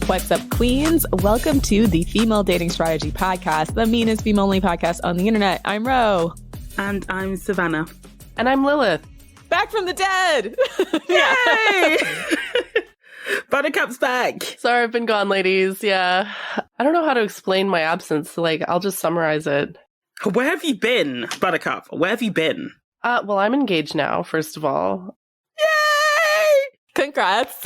What's up, queens? Welcome to the Female Dating Strategy Podcast, the meanest female-only podcast on the internet. I'm Ro. And I'm Savannah. And I'm Lilith. Back from the dead! Yay! Buttercup's back. Sorry, I've been gone, ladies. Yeah. I don't know how to explain my absence. So, I'll just summarize it. Where have you been, Buttercup? Where have you been? Well, I'm engaged now, first of all. Yay! Congrats.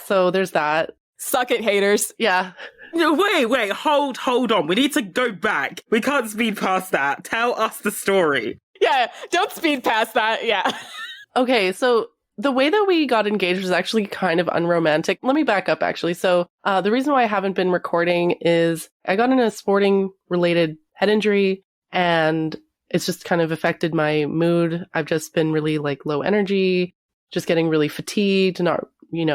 So there's that. Suck it, haters. Yeah. No, wait, hold on. We need to go back. We can't speed past that. Tell us the story. Yeah, don't speed past that. Yeah. Okay, so the way that we got engaged was actually kind of unromantic. Let me back up, actually. So the reason why I haven't been recording is I got in a sporting-related head injury, and it's just kind of affected my mood. I've just been really, low energy, just getting really fatigued, not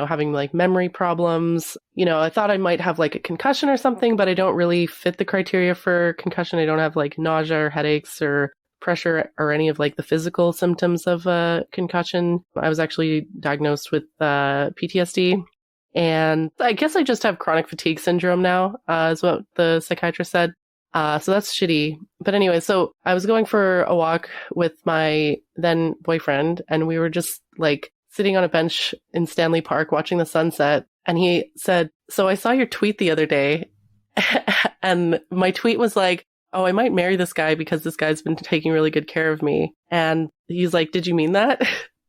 having memory problems. I thought I might have a concussion or something, but I don't really fit the criteria for concussion. I don't have nausea or headaches or pressure or any of the physical symptoms of concussion. I was actually diagnosed with PTSD, and I guess I just have chronic fatigue syndrome now, is what the psychiatrist said. So that's shitty. But anyway, so I was going for a walk with my then boyfriend, and we were just sitting on a bench in Stanley Park watching the sunset. And he said, "So I saw your tweet the other day." And my tweet was "Oh, I might marry this guy because this guy's been taking really good care of me." And he's like, "Did you mean that?"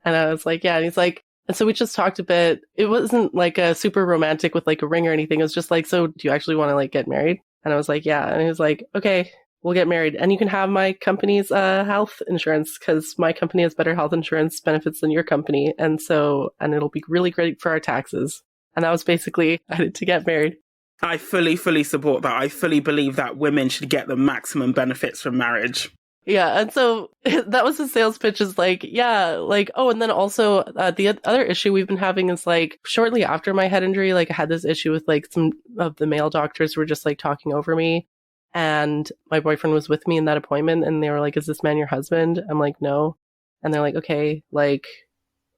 And I was like, "Yeah." And he's like, and so we just talked a bit. It wasn't a super romantic with a ring or anything. It was just "So do you actually want to get married?" And I was like, "Yeah." And he was like, "Okay, we'll get married. And you can have my company's health insurance because my company has better health insurance benefits than your company. And it'll be really great for our taxes." And that was basically to get married. I fully support that. I fully believe that women should get the maximum benefits from marriage. Yeah, and so that was the sales pitch is oh, and then also the other issue we've been having is shortly after my head injury, I had this issue with some of the male doctors were just talking over me, and my boyfriend was with me in that appointment, and they were like, "Is this man your husband?" I'm like, "No." And they're like, "Okay,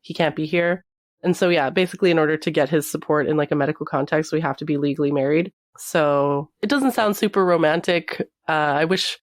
he can't be here." And so, yeah, basically in order to get his support in a medical context, we have to be legally married. So it doesn't sound super romantic. I wish,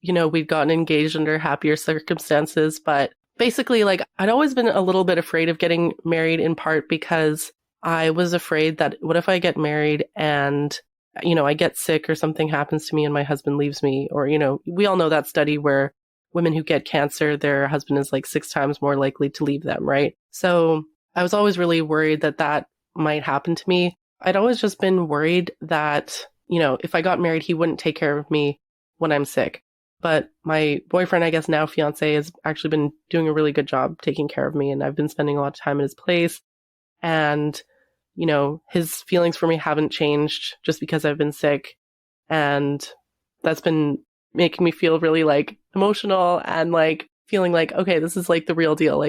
we'd gotten engaged under happier circumstances. But basically, I'd always been a little bit afraid of getting married, in part because I was afraid that what if I get married and, I get sick or something happens to me and my husband leaves me? Or, we all know that study where women who get cancer, their husband is 6 times more likely to leave them, right? So I was always really worried that might happen to me. I'd always just been worried that, if I got married, he wouldn't take care of me when I'm sick. But my boyfriend, I guess now fiance, has actually been doing a really good job taking care of me. And I've been spending a lot of time at his place. And, his feelings for me haven't changed just because I've been sick. And that's been making me feel really emotional and feeling okay, this is the real deal.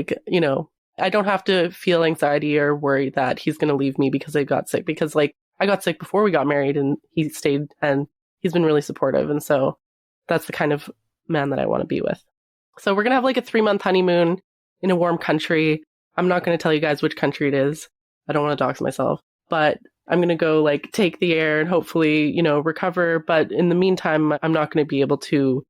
I don't have to feel anxiety or worry that he's going to leave me because I got sick, because I got sick before we got married and he stayed and he's been really supportive. And so that's the kind of man that I want to be with. So we're going to have a 3-month honeymoon in a warm country. I'm not going to tell you guys which country it is. I don't want to dox myself, but I'm going to go take the air and hopefully, recover. But in the meantime, I'm not going to be able to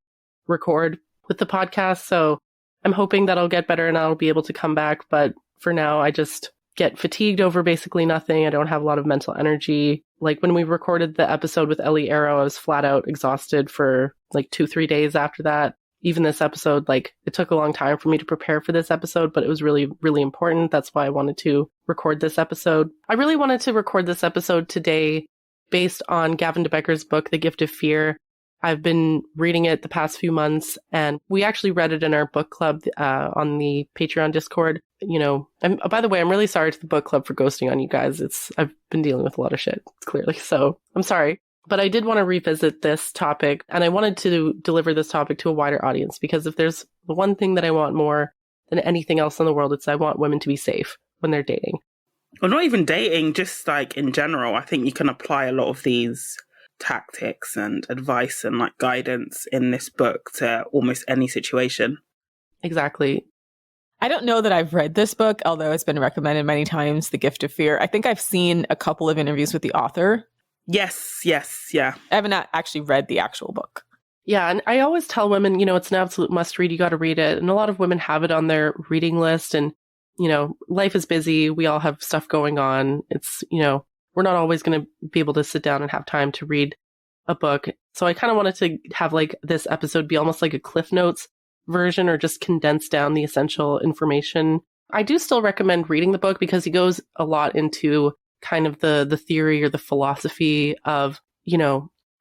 record with the podcast. So I'm hoping that I'll get better and I'll be able to come back. But for now, I just get fatigued over basically nothing. I don't have a lot of mental energy. When we recorded the episode with Ellie Arrow, I was flat out exhausted for 2-3 days after that. Even this episode, it took a long time for me to prepare for this episode, but it was really, really important. That's why I wanted to record this episode. I really wanted to record this episode today based on Gavin De-Becker's book, The Gift of Fear. I've been reading it the past few months, and we actually read it in our book club on the Patreon Discord. By the way, I'm really sorry to the book club for ghosting on you guys. I've been dealing with a lot of shit, clearly, so I'm sorry. But I did want to revisit this topic, and I wanted to deliver this topic to a wider audience, because if there's the one thing that I want more than anything else in the world, it's I want women to be safe when they're dating. Or not even dating, just in general. I think you can apply a lot of these tactics and advice and guidance in this book to almost any situation. Exactly. I don't know that I've read this book, although it's been recommended many times, The Gift of Fear. I think I've seen a couple of interviews with the author. Yes, yeah. I haven't actually read the actual book. Yeah, and I always tell women, it's an absolute must read. You got to read it. And a lot of women have it on their reading list. And, life is busy. We all have stuff going on. It's, we're not always going to be able to sit down and have time to read a book. So I kind of wanted to have like this episode be almost like a Cliff Notes version or just condense down the essential information. I do still recommend reading the book because he goes a lot into kind of the theory or the philosophy of,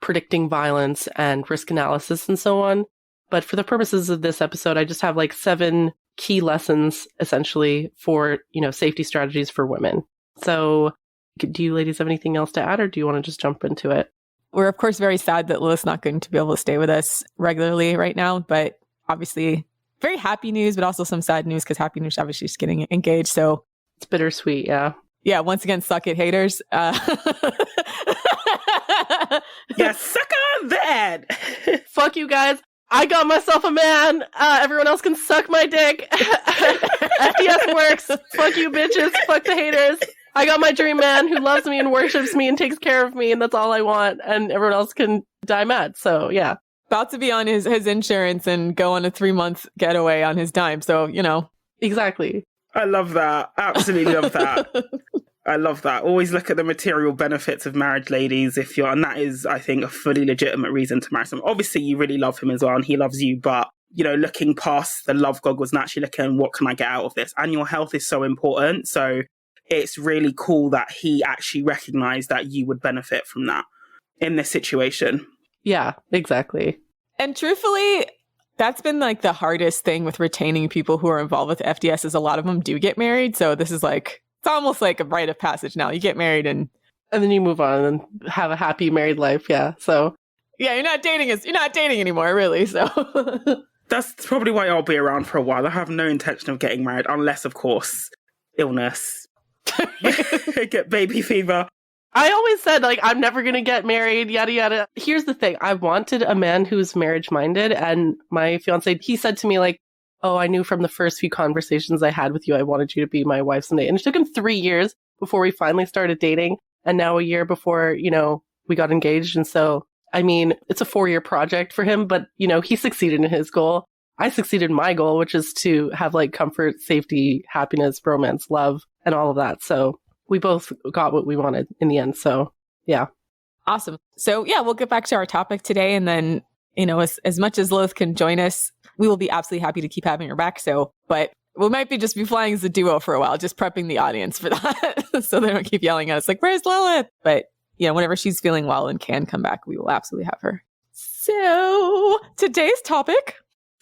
predicting violence and risk analysis and so on. But for the purposes of this episode, I just have like 7 key lessons essentially for, safety strategies for women. So do you ladies have anything else to add, or do you want to just jump into it? We're of course very sad that Lilith's not going to be able to stay with us regularly right now, but obviously very happy news, but also some sad news because happy news, obviously she's getting engaged. So it's bittersweet. Yeah. Yeah. Once again, suck it, haters. Yeah, suck on that. Fuck you guys. I got myself a man. Everyone else can suck my dick. FDS works. Fuck you bitches. Fuck the haters. I got my dream man who loves me and worships me and takes care of me, and that's all I want. And everyone else can die mad. So yeah. About to be on his insurance and go on a 3-month getaway on his dime. So, Exactly. I love that. Absolutely love that. I love that. Always look at the material benefits of marriage, ladies. And that is, I think, a fully legitimate reason to marry someone. Obviously, you really love him as well, and he loves you. But, looking past the love goggles and actually looking, what can I get out of this? And your health is so important. So it's really cool that he actually recognized that you would benefit from that in this situation. Yeah, exactly. And truthfully, that's been like the hardest thing with retaining people who are involved with FDS is a lot of them do get married. So this is like, it's almost like a rite of passage now. You get married and then you move on and have a happy married life. Yeah. So yeah, you're not dating anymore, really. So that's probably why I'll be around for a while. I have no intention of getting married unless, of course, illness. Get baby fever. I always said, I'm never going to get married, yada, yada. Here's the thing. I wanted a man who's marriage-minded, and my fiancé, he said to me, oh, I knew from the first few conversations I had with you, I wanted you to be my wife someday. And it took him 3 years before we finally started dating, and now a year before, we got engaged. And so, it's a 4-year project for him, but, he succeeded in his goal. I succeeded in my goal, which is to have, comfort, safety, happiness, romance, love, and all of that. So we both got what we wanted in the end. So, yeah. Awesome. So, yeah, we'll get back to our topic today. And then, as much as Lilith can join us, we will be absolutely happy to keep having her back. So, but we might be just be flying as a duo for a while, just prepping the audience for that. So they don't keep yelling at us where's Lilith? But, whenever she's feeling well and can come back, we will absolutely have her. So today's topic.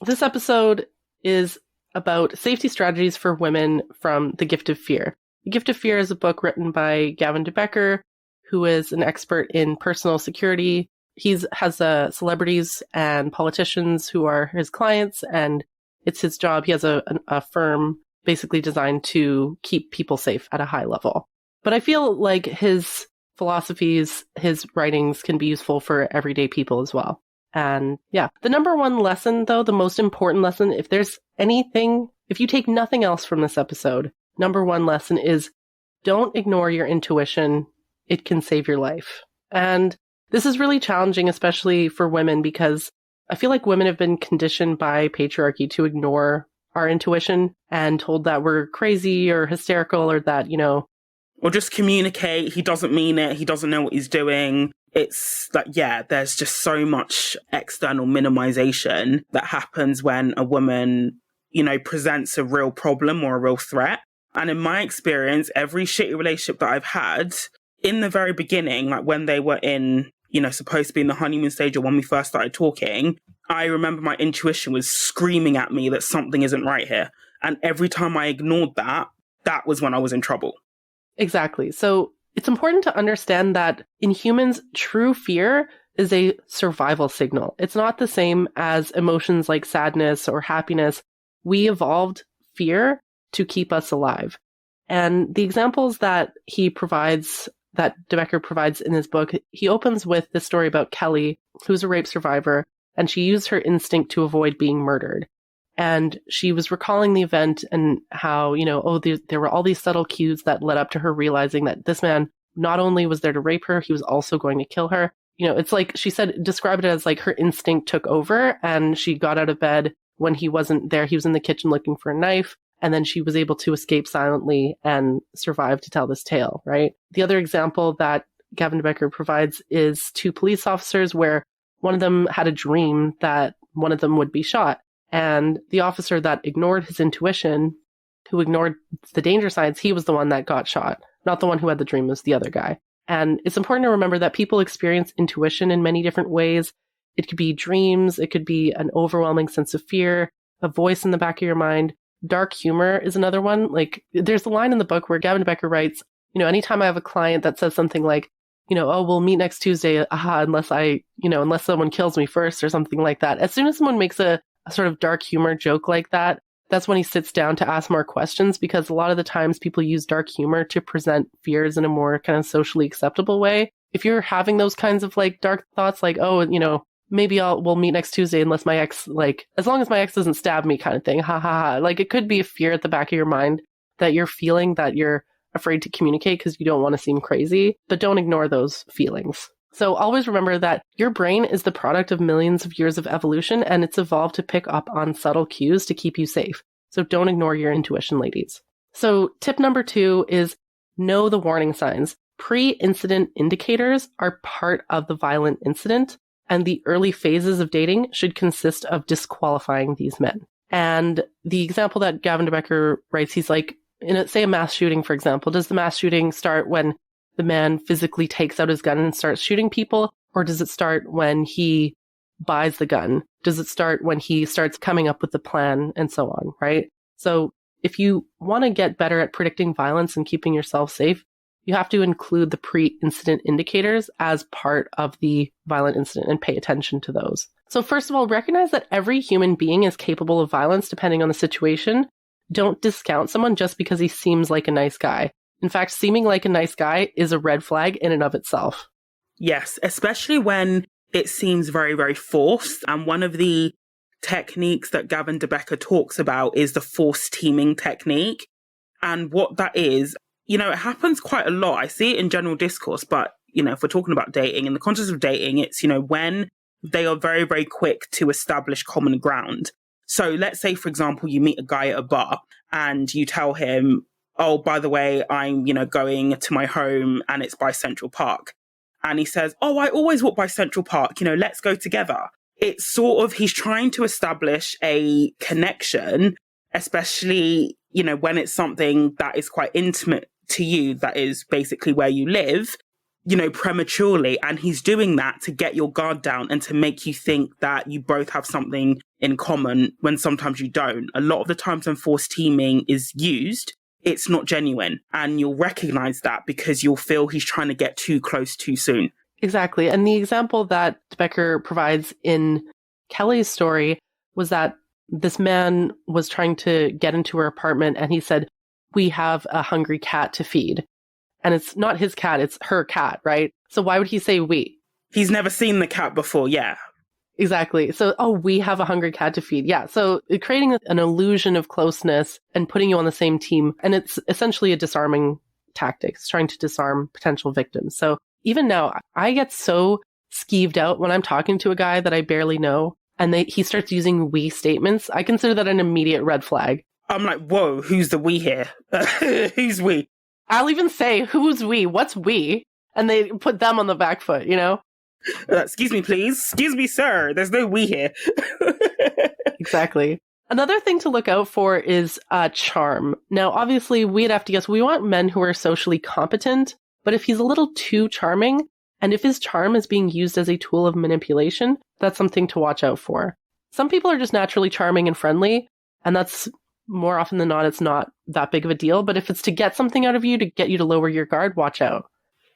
This episode is about safety strategies for women from The Gift of Fear. The Gift of Fear is a book written by Gavin De-Becker, who is an expert in personal security. He has celebrities and politicians who are his clients, and it's his job. He has a firm basically designed to keep people safe at a high level. But I feel like his philosophies, his writings can be useful for everyday people as well. And yeah, the number one lesson, though, the most important lesson, if you take nothing else from this episode, number one lesson is don't ignore your intuition. It can save your life. And this is really challenging, especially for women, because I feel like women have been conditioned by patriarchy to ignore our intuition and told that we're crazy or hysterical or that, Or just communicate. He doesn't mean it. He doesn't know what he's doing. It's there's just so much external minimization that happens when a woman, presents a real problem or a real threat. And in my experience, every shitty relationship that I've had in the very beginning, when they were in, supposed to be in the honeymoon stage or when we first started talking, I remember my intuition was screaming at me that something isn't right here. And every time I ignored that, that was when I was in trouble. Exactly. So it's important to understand that in humans, true fear is a survival signal. It's not the same as emotions like sadness or happiness. We evolved fear to keep us alive. And the examples that that De-Becker provides in his book, he opens with this story about Kelly, who's a rape survivor, and she used her instinct to avoid being murdered. And she was recalling the event and how, there were all these subtle cues that led up to her realizing that this man not only was there to rape her, he was also going to kill her. It's like she said, described it as like her instinct took over and she got out of bed when he wasn't there. He was in the kitchen looking for a knife. And then she was able to escape silently and survive to tell this tale, right? The other example that Gavin De-Becker provides is 2 police officers where one of them had a dream that one of them would be shot. And the officer that ignored his intuition, who ignored the danger signs, he was the one that got shot. Not the one who had the dream, was the other guy. And it's important to remember that people experience intuition in many different ways. It could be dreams. It could be an overwhelming sense of fear, a voice in the back of your mind. Dark humor is another one. Like, there's a line in the book where Gavin De-Becker writes, anytime I have a client that says something like, oh, we'll meet next Tuesday, unless someone kills me first or something like that. As soon as someone makes a sort of dark humor joke like that, that's when he sits down to ask more questions, because a lot of the times people use dark humor to present fears in a more kind of socially acceptable way. If you're having those kinds of like dark thoughts, like, oh, maybe we'll meet next Tuesday unless my ex, like, as long as my ex doesn't stab me kind of thing. Ha ha ha. Like, it could be a fear at the back of your mind that you're feeling, that you're afraid to communicate because you don't want to seem crazy, but don't ignore those feelings. So always remember that your brain is the product of millions of years of evolution, and it's evolved to pick up on subtle cues to keep you safe. So don't ignore your intuition, ladies. So tip number 2 is know the warning signs. Pre-incident indicators are part of the violent incident, and the early phases of dating should consist of disqualifying these men. And the example that Gavin De-Becker writes, he's like, say a mass shooting, for example, does the mass shooting start when the man physically takes out his gun and starts shooting people? Or does it start when he buys the gun? Does it start when he starts coming up with the plan and so on, right? So if you want to get better at predicting violence and keeping yourself safe, you have to include the pre-incident indicators as part of the violent incident and pay attention to those. So first of all, recognize that every human being is capable of violence depending on the situation. Don't discount someone just because he seems like a nice guy. In fact, seeming like a nice guy is a red flag in and of itself. Yes, especially when it seems very, very forced. And one of the techniques that Gavin De-Becker talks about is the forced teaming technique. And what that is, it happens quite a lot. I see it in general discourse, but, if we're talking about dating, in the context of dating, it's, when they are very, very quick to establish common ground. So let's say, for example, you meet a guy at a bar and you tell him, oh, by the way, I'm, going to my home and it's by Central Park. And he says, oh, I always walk by Central Park, let's go together. It's sort of, he's trying to establish a connection, especially, when it's something that is quite intimate to you, that is basically where you live, prematurely. And he's doing that to get your guard down and to make you think that you both have something in common when sometimes you don't. A lot of the times when forced teaming is used, it's not genuine. And you'll recognize that because you'll feel he's trying to get too close too soon. Exactly. And the example that De-Becker provides in Kelly's story was that this man was trying to get into her apartment and he said, we have a hungry cat to feed. And it's not his cat, it's her cat, right? So why would he say we? He's never seen the cat before, yeah. Exactly. So, we have a hungry cat to feed. Yeah. So creating an illusion of closeness and putting you on the same team. And it's essentially a disarming tactic. It's trying to disarm potential victims. So even now, I get so skeeved out when I'm talking to a guy that I barely know and he starts using we statements. I consider that an immediate red flag. I'm like, whoa, who's the we here? Who's we? I'll even say, who's we? What's we? And they put them on the back foot, Excuse me, please. Excuse me, sir. There's no we here. Exactly. Another thing to look out for is charm. Now, obviously, we'd have to guess we want men who are socially competent, but if he's a little too charming, and if his charm is being used as a tool of manipulation, that's something to watch out for. Some people are just naturally charming and friendly, and that's more often than not, it's not that big of a deal. But if it's to get something out of you, to get you to lower your guard, watch out.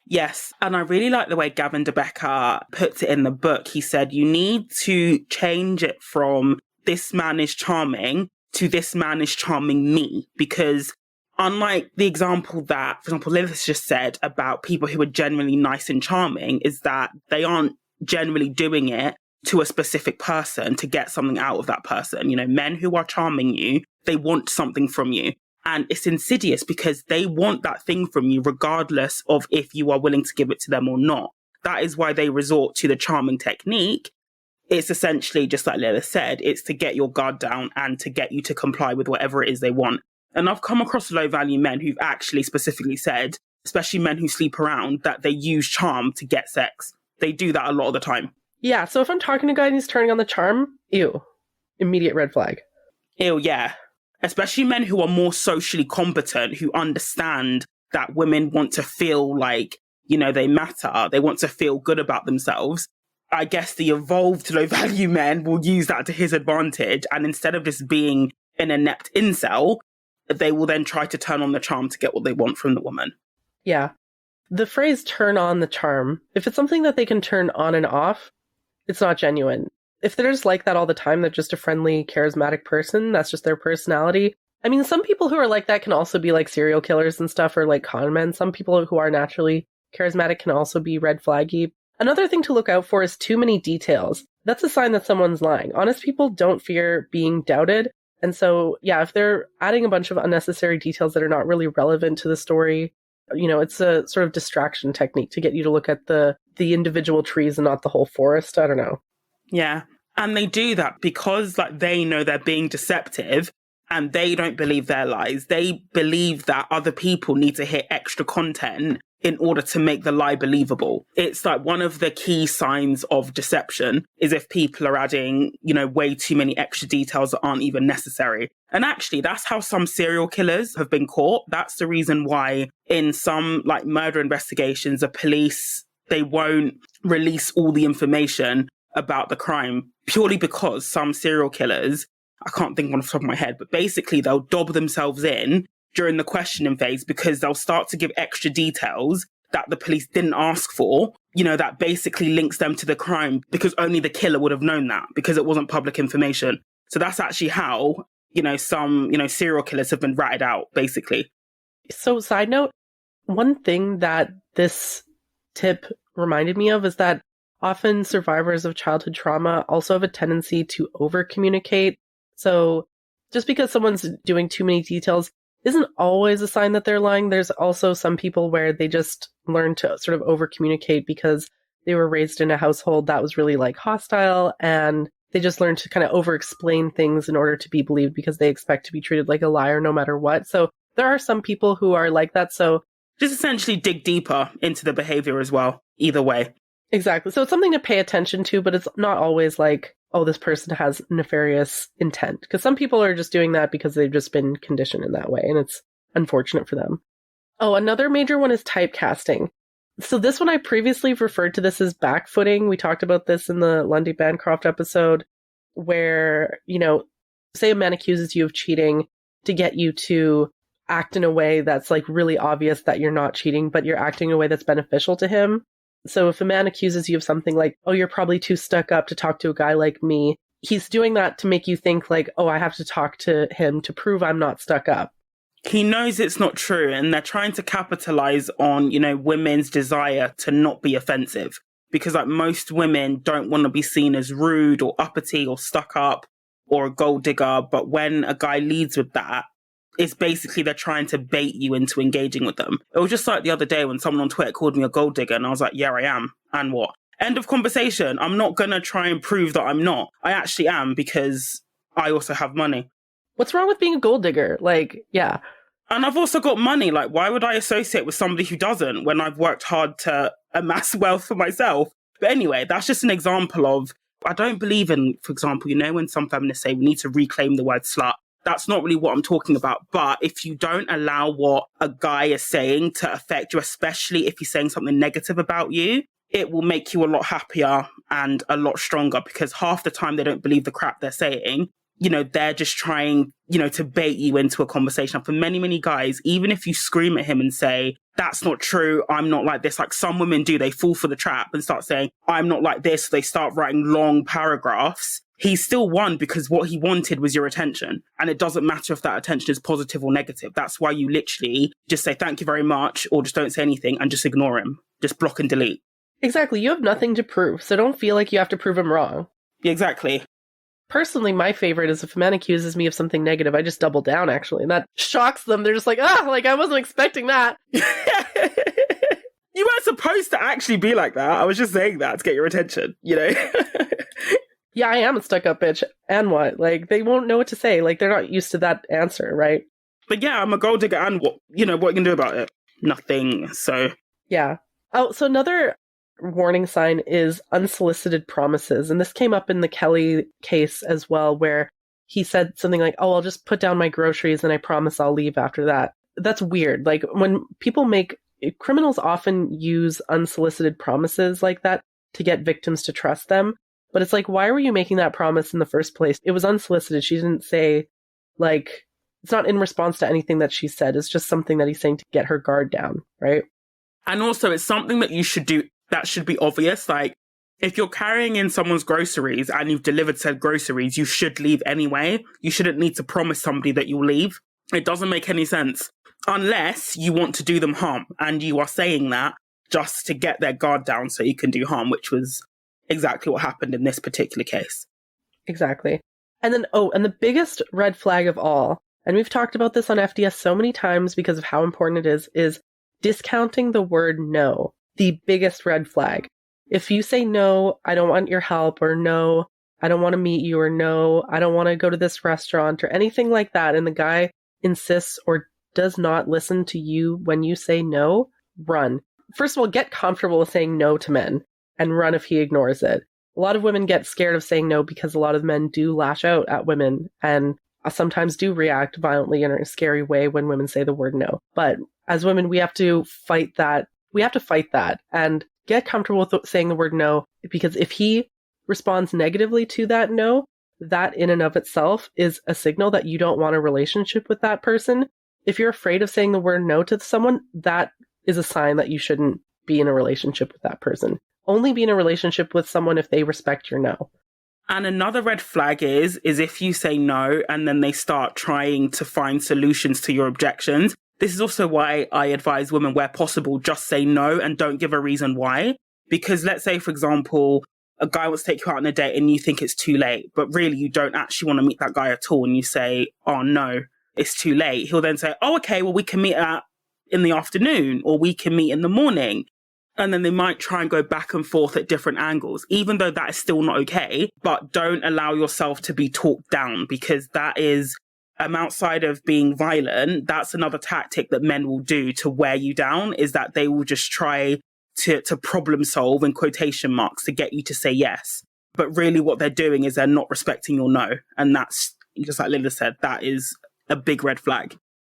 Yes, and I really like the way Gavin De-Becker puts it in the book. He said, you need to change it from this man is charming to this man is charming me. Because unlike the example that, for example, Lilith just said about people who are generally nice and charming, is that they aren't generally doing it to a specific person to get something out of that person. You know, men who are charming you, they want something from you. And it's insidious because they want that thing from you regardless of if you are willing to give it to them or not. That is why they resort to the charming technique. It's essentially, just like Lilith said, it's to get your guard down and to get you to comply with whatever it is they want. And I've come across low value men who've actually specifically said, especially men who sleep around, that they use charm to get sex. They do that a lot of the time. Yeah, so if I'm talking to a guy and he's turning on the charm, ew. Immediate red flag. Ew, yeah. Especially men who are more socially competent, who understand that women want to feel like, you know, they matter. They want to feel good about themselves. I guess the evolved low value men will use that to his advantage. And instead of just being an inept incel, they will then try to turn on the charm to get what they want from the woman. Yeah. The phrase turn on the charm, if it's something that they can turn on and off, it's not genuine. If they're just like that all the time, they're just a friendly, charismatic person, that's just their personality. I mean, some people who are like that can also be like serial killers and stuff, or like con men. Some people who are naturally charismatic can also be red flaggy. Another thing to look out for is too many details. That's a sign that someone's lying. Honest people don't fear being doubted. And so, yeah, if they're adding a bunch of unnecessary details that are not really relevant to the story, you know, it's a sort of distraction technique to get you to look at the individual trees and not the whole forest. I don't know. Yeah. And they do that because like they know they're being deceptive and they don't believe their lies. They believe that other people need to hit extra content in order to make the lie believable. It's like one of the key signs of deception is if people are adding, you know, way too many extra details that aren't even necessary. And actually, that's how some serial killers have been caught. That's the reason why in some like murder investigations, the police, they won't release all the information about the crime purely because some serial killers, I can't think on the top of my head, but basically they'll dob themselves in during the questioning phase because they'll start to give extra details that the police didn't ask for, you know, that basically links them to the crime because only the killer would have known that because it wasn't public information. So that's actually how, you know, some, you know, serial killers have been ratted out, basically. So side note, one thing that this tip reminded me of is that often survivors of childhood trauma also have a tendency to over-communicate. So just because someone's doing too many details isn't always a sign that they're lying. There's also some people where they just learn to sort of over-communicate because they were raised in a household that was really like hostile, and they just learn to kind of over-explain things in order to be believed because they expect to be treated like a liar no matter what. So there are some people who are like that. So just essentially dig deeper into the behavior as well, either way. Exactly. So it's something to pay attention to, but it's not always like, oh, this person has nefarious intent. Because some people are just doing that because they've just been conditioned in that way, and it's unfortunate for them. Oh, another major one is typecasting. So this one, I previously referred to this as backfooting. We talked about this in the Lundy Bancroft episode where, you know, say a man accuses you of cheating to get you to act in a way that's like really obvious that you're not cheating, but you're acting in a way that's beneficial to him. So if a man accuses you of something like, oh, you're probably too stuck up to talk to a guy like me, he's doing that to make you think like, oh, I have to talk to him to prove I'm not stuck up. He knows it's not true, and they're trying to capitalize on, you know, women's desire to not be offensive. Because like most women don't want to be seen as rude or uppity or stuck up or a gold digger. But when a guy leads with that, it's basically they're trying to bait you into engaging with them. It was just like the other day when someone on Twitter called me a gold digger and I was like, yeah, I am. And what? End of conversation. I'm not going to try and prove that I'm not. I actually am because I also have money. What's wrong with being a gold digger? Like, yeah. And I've also got money. Like, why would I associate with somebody who doesn't when I've worked hard to amass wealth for myself? But anyway, that's just an example of, I don't believe in, for example, you know, when some feminists say we need to reclaim the word slut. That's not really what I'm talking about. But if you don't allow what a guy is saying to affect you, especially if he's saying something negative about you, it will make you a lot happier and a lot stronger because half the time they don't believe the crap they're saying. You know, they're just trying, you know, to bait you into a conversation. And for many, many guys, even if you scream at him and say, that's not true, I'm not like this, like some women do, they fall for the trap and start saying, I'm not like this. They start writing long paragraphs. He still won because what he wanted was your attention. And it doesn't matter if that attention is positive or negative. That's why you literally just say, thank you very much, or just don't say anything and just ignore him. Just block and delete. Exactly. You have nothing to prove, so don't feel like you have to prove him wrong. Exactly. Personally, my favorite is if a man accuses me of something negative, I just double down, actually. And that shocks them. They're just like, like I wasn't expecting that. You weren't supposed to actually be like that. I was just saying that to get your attention, you know? Yeah, I am a stuck-up bitch. And what? Like, they won't know what to say. Like, they're not used to that answer, right? But yeah, I'm a gold digger, and what you can do about it? Nothing. So yeah. Oh, so another warning sign is unsolicited promises. And this came up in the Kelly case as well, where he said something like, oh, I'll just put down my groceries and I promise I'll leave after that. That's weird. Like, when criminals often use unsolicited promises like that to get victims to trust them. But it's like, why were you making that promise in the first place? It was unsolicited. She didn't say, like, it's not in response to anything that she said. It's just something that he's saying to get her guard down, right? And also, it's something that you should do that should be obvious. Like, if you're carrying in someone's groceries and you've delivered said groceries, you should leave anyway. You shouldn't need to promise somebody that you'll leave. It doesn't make any sense unless you want to do them harm. And you are saying that just to get their guard down so you can do harm, which was exactly what happened in this particular case. Exactly. And then, and the biggest red flag of all, and we've talked about this on FDS so many times because of how important it is discounting the word no. The biggest red flag. If you say no, I don't want your help, or no, I don't want to meet you, or no, I don't want to go to this restaurant, or anything like that, and the guy insists or does not listen to you when you say no, run. First of all, get comfortable with saying no to men and run if he ignores it. A lot of women get scared of saying no because a lot of men do lash out at women and sometimes do react violently in a scary way when women say the word no. But as women, we have to fight that. We have to fight that and get comfortable with saying the word no, because if he responds negatively to that no, that in and of itself is a signal that you don't want a relationship with that person. If you're afraid of saying the word no to someone, that is a sign that you shouldn't be in a relationship with that person. Only be in a relationship with someone if they respect your no. And another red flag is if you say no and then they start trying to find solutions to your objections. This is also why I advise women, where possible, just say no and don't give a reason why. Because let's say, for example, a guy wants to take you out on a date and you think it's too late, but really you don't actually want to meet that guy at all. And you say, oh no, it's too late. He'll then say, oh, okay, well, we can meet in the afternoon, or we can meet in the morning. And then they might try and go back and forth at different angles, even though that is still not okay. But don't allow yourself to be talked down, because that is, outside of being violent, that's another tactic that men will do to wear you down, is that they will just try to problem solve, in quotation marks, to get you to say yes. But really what they're doing is they're not respecting your no. And that's, just like Lilith said, that is a big red flag.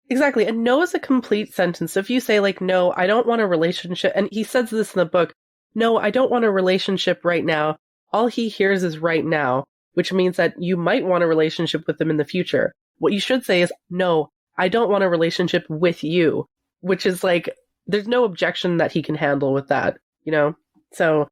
Exactly. And no is a complete sentence. So if you say, like, no, I don't want a relationship, and he says this in the book, no, I don't want a relationship right now. All he hears is right now, which means that you might want a relationship with them in the future. What you should say is, no, I don't want a relationship with you, which is like, there's no objection that he can handle with that, you know? So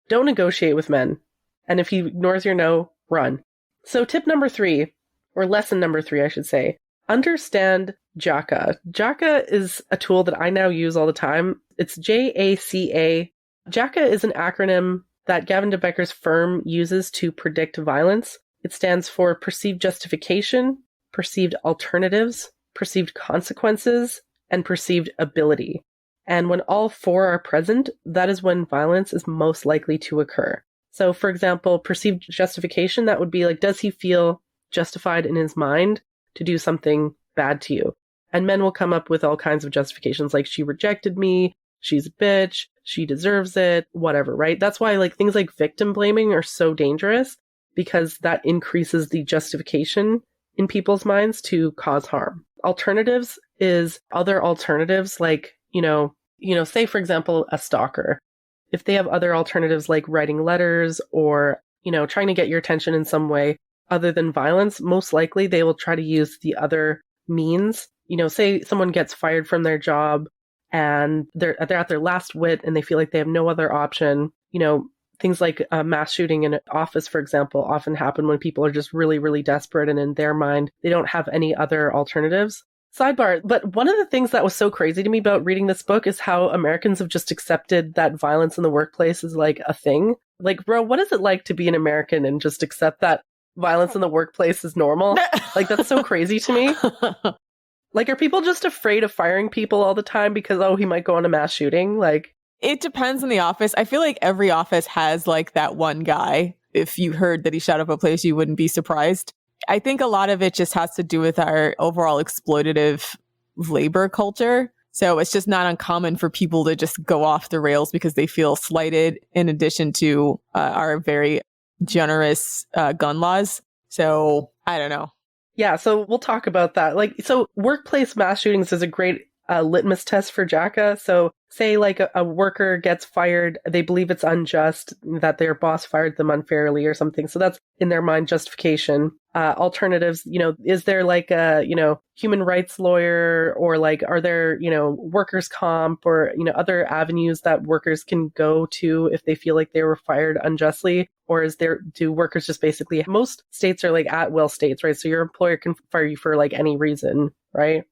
don't negotiate with men. And if he ignores your no, run. So tip number 3, or lesson number 3, I should say, understand JACA. JACA is a tool that I now use all the time. It's JACA. JACA is an acronym that Gavin De-Becker's firm uses to predict violence. It stands for perceived justification, perceived alternatives, perceived consequences, and perceived ability. And when all 4 are present, that is when violence is most likely to occur. So, for example, perceived justification, that would be like, does he feel justified in his mind to do something bad to you? And men will come up with all kinds of justifications, like, she rejected me, she's a bitch, she deserves it, whatever, right? That's why, like, things like victim blaming are so dangerous, because that increases the justification in people's minds to cause harm. Alternatives is other alternatives, like, say, for example, a stalker. If they have other alternatives like writing letters or, trying to get your attention in some way other than violence, most likely they will try to use the other means. Say someone gets fired from their job and they're at their last wit and they feel like they have no other option. Things like a mass shooting in an office, for example, often happen when people are just really, really desperate, and in their mind, they don't have any other alternatives. Sidebar, but one of the things that was so crazy to me about reading this book is how Americans have just accepted that violence in the workplace is like a thing. Like, bro, what is it like to be an American and just accept that violence in the workplace is normal? Like, that's so crazy to me. Like, are people just afraid of firing people all the time because, oh, he might go on a mass shooting? Like, it depends on the office. I feel like every office has like that one guy. If you heard that he shot up a place, you wouldn't be surprised. I think a lot of it just has to do with our overall exploitative labor culture. So it's just not uncommon for people to just go off the rails because they feel slighted, in addition to our very generous gun laws. So I don't know. Yeah, so we'll talk about that. Like, so workplace mass shootings is a great litmus test for JACA. So say like a worker gets fired, they believe it's unjust, that their boss fired them unfairly or something. So that's in their mind justification. Alternatives, is there like a, human rights lawyer, or like, are there, workers' comp, or, other avenues that workers can go to if they feel like they were fired unjustly? Or do workers just basically, most states are like at will states, right? So your employer can fire you for like any reason, right?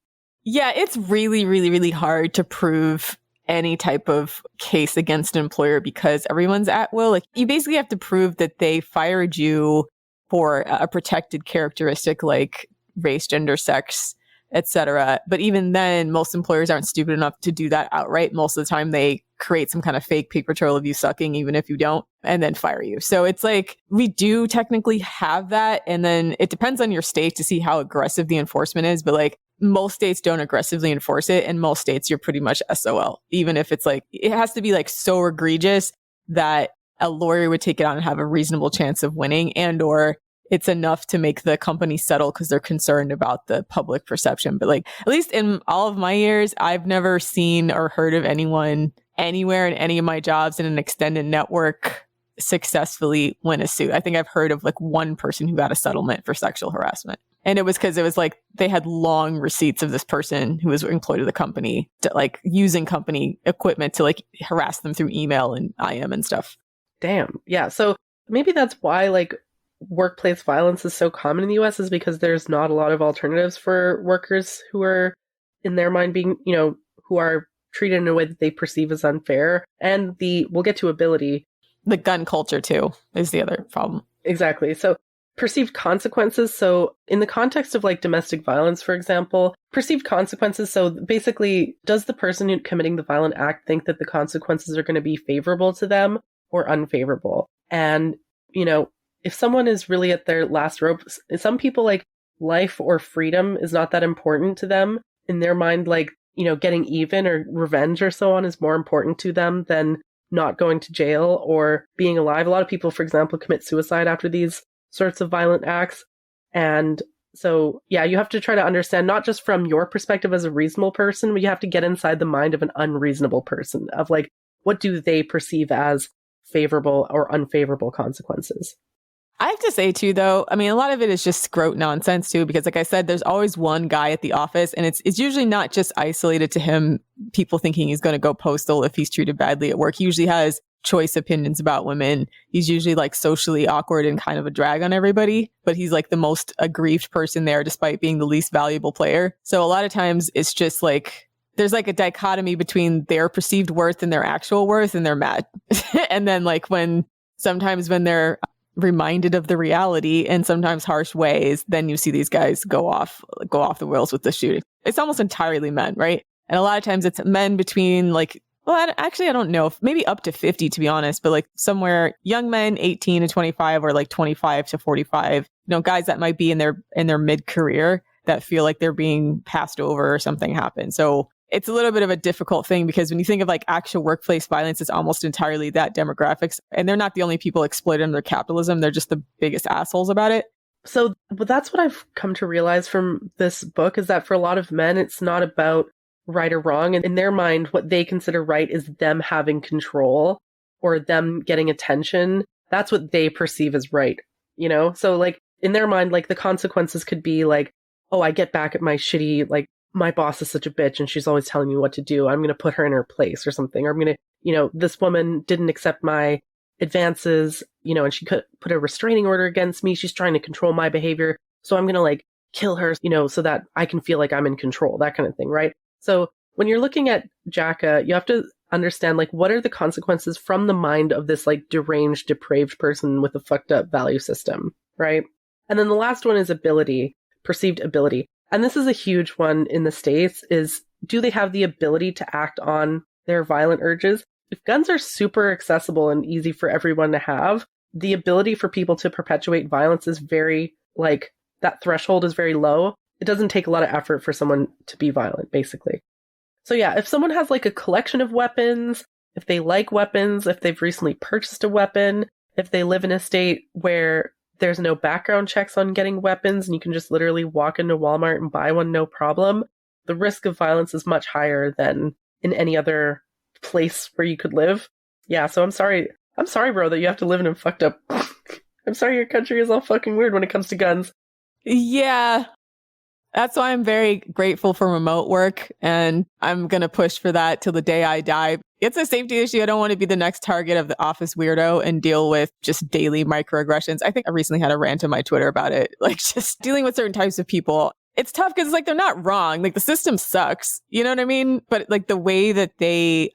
Yeah, it's really, really, really hard to prove any type of case against an employer because everyone's at will. Like, you basically have to prove that they fired you for a protected characteristic like race, gender, sex, etc. But even then, most employers aren't stupid enough to do that outright. Most of the time, they create some kind of fake paper trail of you sucking, even if you don't, and then fire you. So it's like, we do technically have that. And then it depends on your state to see how aggressive the enforcement is. But like, most states don't aggressively enforce it. And most states, you're pretty much SOL, even if it's like, it has to be like so egregious that a lawyer would take it on and have a reasonable chance of winning, and or it's enough to make the company settle because they're concerned about the public perception. But like, at least in all of my years, I've never seen or heard of anyone anywhere in any of my jobs in an extended network successfully win a suit. I think I've heard of like one person who got a settlement for sexual harassment. And it was because it was like they had long receipts of this person who was employed at the company to like using company equipment to like harass them through email and IM and stuff. Damn. Yeah. So maybe that's why like workplace violence is so common in the US, is because there's not a lot of alternatives for workers who are in their mind being, who are treated in a way that they perceive as unfair. And we'll get to ability. The gun culture too is the other problem. Exactly. So perceived consequences. So in the context of like domestic violence, for example, perceived consequences. So basically, does the person who committing the violent act think that the consequences are going to be favorable to them or unfavorable? And, if someone is really at their last rope, some people like life or freedom is not that important to them. In their mind, like, getting even or revenge or so on is more important to them than not going to jail or being alive. A lot of people, for example, commit suicide after these sorts of violent acts. And so, yeah, you have to try to understand, not just from your perspective as a reasonable person, but you have to get inside the mind of an unreasonable person, of like, what do they perceive as favorable or unfavorable consequences? I have to say too, though, I mean, a lot of it is just scrote nonsense too, because like I said, there's always one guy at the office, and it's usually not just isolated to him, people thinking he's going to go postal if he's treated badly at work. He usually has choice opinions about women. He's usually like socially awkward and kind of a drag on everybody, but he's like the most aggrieved person there despite being the least valuable player. So a lot of times it's just like, there's like a dichotomy between their perceived worth and their actual worth, and they're mad. And then like sometimes when they're reminded of the reality in sometimes harsh ways, then you see these guys go off the rails with the shooting. It's almost entirely men, right? And a lot of times it's men between like, well, actually, I don't know, maybe up to 50 to be honest, but like somewhere young men, 18 to 25 or like 25 to 45, guys that might be in their mid-career that feel like they're being passed over or something happened. So it's a little bit of a difficult thing because when you think of like actual workplace violence, it's almost entirely that demographics. And they're not the only people exploited under capitalism. They're just the biggest assholes about it. So, but that's what I've come to realize from this book, is that for a lot of men, it's not about right or wrong. And in their mind, what they consider right is them having control or them getting attention. That's what they perceive as right, So like in their mind, like the consequences could be like, oh, I get back at my shitty, like, my boss is such a bitch and she's always telling me what to do. I'm going to put her in her place or something. Or I'm going to, this woman didn't accept my advances, and she could put a restraining order against me. She's trying to control my behavior. So I'm going to like kill her, so that I can feel like I'm in control, that kind of thing, right? So when you're looking at JACA, you have to understand, like, what are the consequences from the mind of this, like, deranged, depraved person with a fucked up value system, right? And then the last one is ability, perceived ability. And this is a huge one in the States, is do they have the ability to act on their violent urges? If guns are super accessible and easy for everyone to have, the ability for people to perpetuate violence is very, like, that threshold is very low. It doesn't take a lot of effort for someone to be violent, basically. So yeah, if someone has like a collection of weapons, if they like weapons, if they've recently purchased a weapon, if they live in a state where there's no background checks on getting weapons and you can just literally walk into Walmart and buy one, no problem, the risk of violence is much higher than in any other place where you could live. Yeah, so I'm sorry, bro, that you have to live in a fucked up... I'm sorry your country is all fucking weird when it comes to guns. Yeah. That's why I'm very grateful for remote work, and I'm going to push for that till the day I die. It's a safety issue. I don't want to be the next target of the office weirdo and deal with just daily microaggressions. I think I recently had a rant on my Twitter about it, like just dealing with certain types of people. It's tough because like they're not wrong. Like the system sucks. You know what I mean? But like the way that they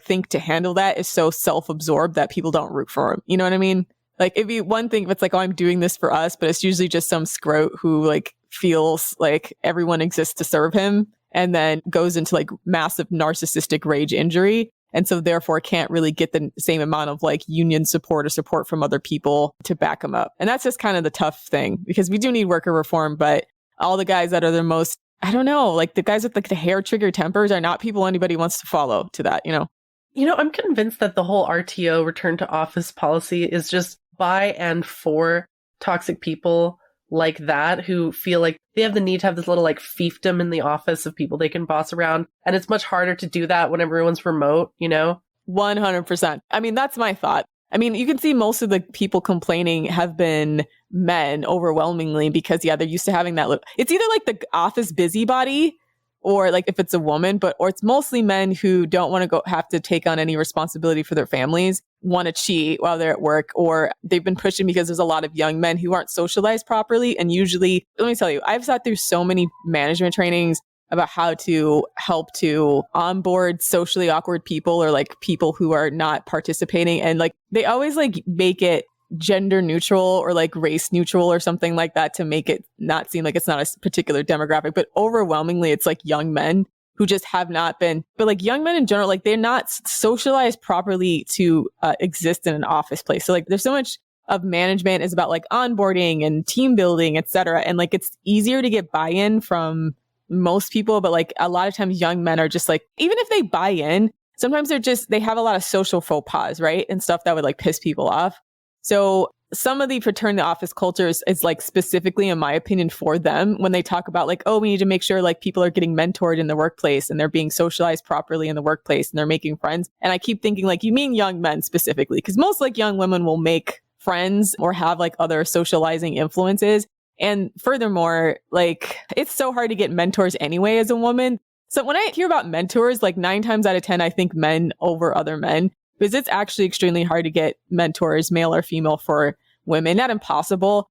think to handle that is so self-absorbed that people don't root for them. You know what I mean? Like it'd be one thing if it's like, oh, I'm doing this for us, but it's usually just some scrote who like feels like everyone exists to serve him and then goes into like massive narcissistic rage injury. And so therefore can't really get the same amount of like union support or support from other people to back him up. And that's just kind of the tough thing because we do need worker reform, but all the guys that are the most, I don't know, like the guys with like the hair trigger tempers are not people anybody wants to follow to that, you know? You know, I'm convinced that the whole RTO, return to office policy, is just by and for toxic people like that who feel like they have the need to have this little like fiefdom in the office of people they can boss around. And it's much harder to do that when everyone's remote, you know? 100%. I mean, that's my thought. I mean, you can see most of the people complaining have been men overwhelmingly because, yeah, they're used to having that. It's either like the office busybody or like if it's a woman, or it's mostly men who don't want to have to take on any responsibility for their families, want to cheat while they're at work, or they've been pushing because there's a lot of young men who aren't socialized properly. And usually, let me tell you, I've sat through so many management trainings about how to help to onboard socially awkward people or like people who are not participating. And like, they always like make it gender neutral or like race neutral or something like that to make it not seem like it's not a particular demographic, but overwhelmingly it's like young men who just have not been, but like young men in general, like they're not socialized properly to exist in an office place. So like there's so much of management is about like onboarding and team building, et cetera. And like, it's easier to get buy-in from most people, but like a lot of times young men are just like, even if they buy in, sometimes they have a lot of social faux pas, right? And stuff that would like piss people off. So some of the return to office cultures is like specifically, in my opinion, for them when they talk about like, oh, we need to make sure like people are getting mentored in the workplace and they're being socialized properly in the workplace and they're making friends. And I keep thinking like, you mean young men specifically, because most like young women will make friends or have like other socializing influences. And furthermore, like it's so hard to get mentors anyway as a woman. So when I hear about mentors, like 9 times out of 10, I think men over other men. Because it's actually extremely hard to get mentors, male or female, for women. Not impossible.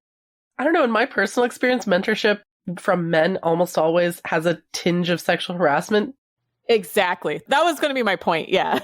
I don't know. In my personal experience, mentorship from men almost always has a tinge of sexual harassment. Exactly. That was going to be my point. Yeah.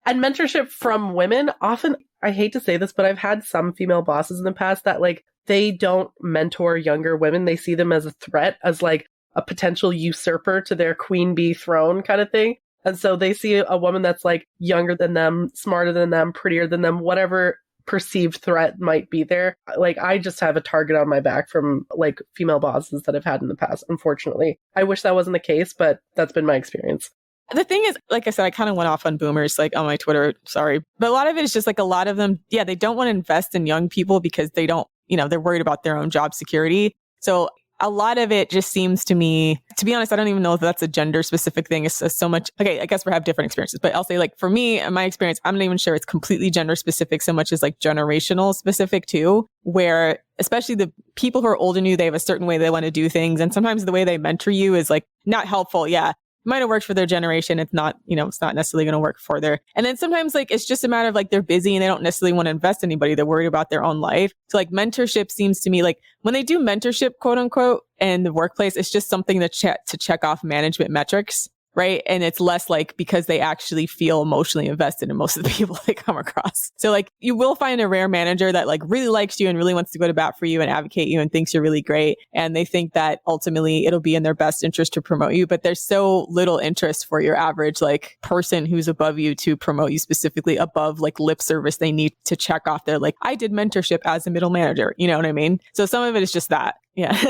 And mentorship from women, often, I hate to say this, but I've had some female bosses in the past that like, they don't mentor younger women. They see them as a threat, as like a potential usurper to their queen bee throne kind of thing. And so they see a woman that's like younger than them, smarter than them, prettier than them, whatever perceived threat might be there. Like I just have a target on my back from like female bosses that I've had in the past, unfortunately. I wish that wasn't the case, but that's been my experience. The thing is, like I said, I kind of went off on boomers, like on my Twitter, sorry. But a lot of it is just like a lot of them, yeah, they don't want to invest in young people because they don't, they're worried about their own job security. So a lot of it just seems to me, to be honest, I don't even know if that's a gender specific thing. It's so much. Okay, I guess we have different experiences, but I'll say like for me and my experience, I'm not even sure it's completely gender specific so much as like generational specific too, where especially the people who are older than you, they have a certain way they want to do things. And sometimes the way they mentor you is like not helpful. Yeah. might have worked for their generation. It's not, it's not necessarily going to work for their. And then sometimes like it's just a matter of like they're busy and they don't necessarily want to invest in anybody. They're worried about their own life. So like mentorship seems to me like when they do mentorship, quote unquote, in the workplace, it's just something to check off management metrics. Right. And it's less like because they actually feel emotionally invested in most of the people they come across. So like you will find a rare manager that like really likes you and really wants to go to bat for you and advocate you and thinks you're really great. And they think that ultimately it'll be in their best interest to promote you. But there's so little interest for your average like person who's above you to promote you specifically above like lip service. They need to check off their like, I did mentorship as a middle manager. You know what I mean? So some of it is just that. Yeah.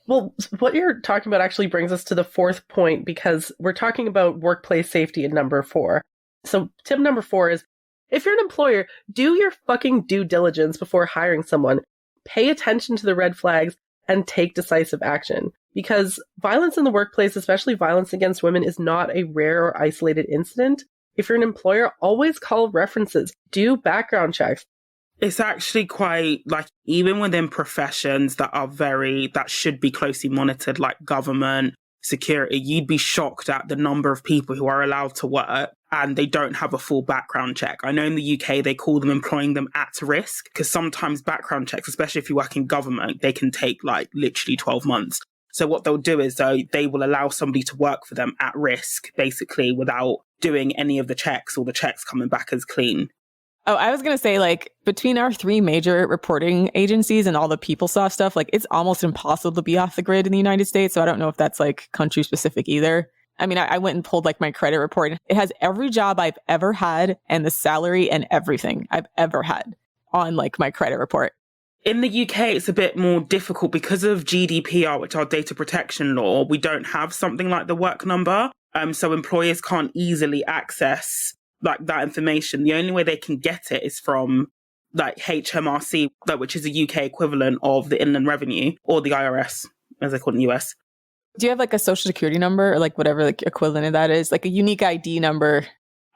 Well, what you're talking about actually brings us to the fourth point, because we're talking about workplace safety in number 4. So tip number 4 is, if you're an employer, do your fucking due diligence before hiring someone. Pay attention to the red flags and take decisive action. Because violence in the workplace, especially violence against women, is not a rare or isolated incident. If you're an employer, always call references. Do background checks. It's actually quite like even within professions that should be closely monitored, like government, security, you'd be shocked at the number of people who are allowed to work and they don't have a full background check. I know in the UK, they call them employing them at risk because sometimes background checks, especially if you work in government, they can take like literally 12 months. So what they'll do is they will allow somebody to work for them at risk, basically without doing any of the checks or the checks coming back as clean. Oh, I was going to say, like, between our 3 major reporting agencies and all the PeopleSoft stuff, like, it's almost impossible to be off the grid in the United States. So I don't know if that's, like, country specific either. I mean, I went and pulled, like, my credit report. It has every job I've ever had and the salary and everything I've ever had on, like, my credit report. In the UK, it's a bit more difficult because of GDPR, which are data protection law. We don't have something like the work number. So employers can't easily access like that information. The only way they can get it is from like HMRC, which is the UK equivalent of the Inland Revenue or the IRS, as they call it in the US. Do you have like a social security number or like whatever like equivalent of that is, like a unique ID number?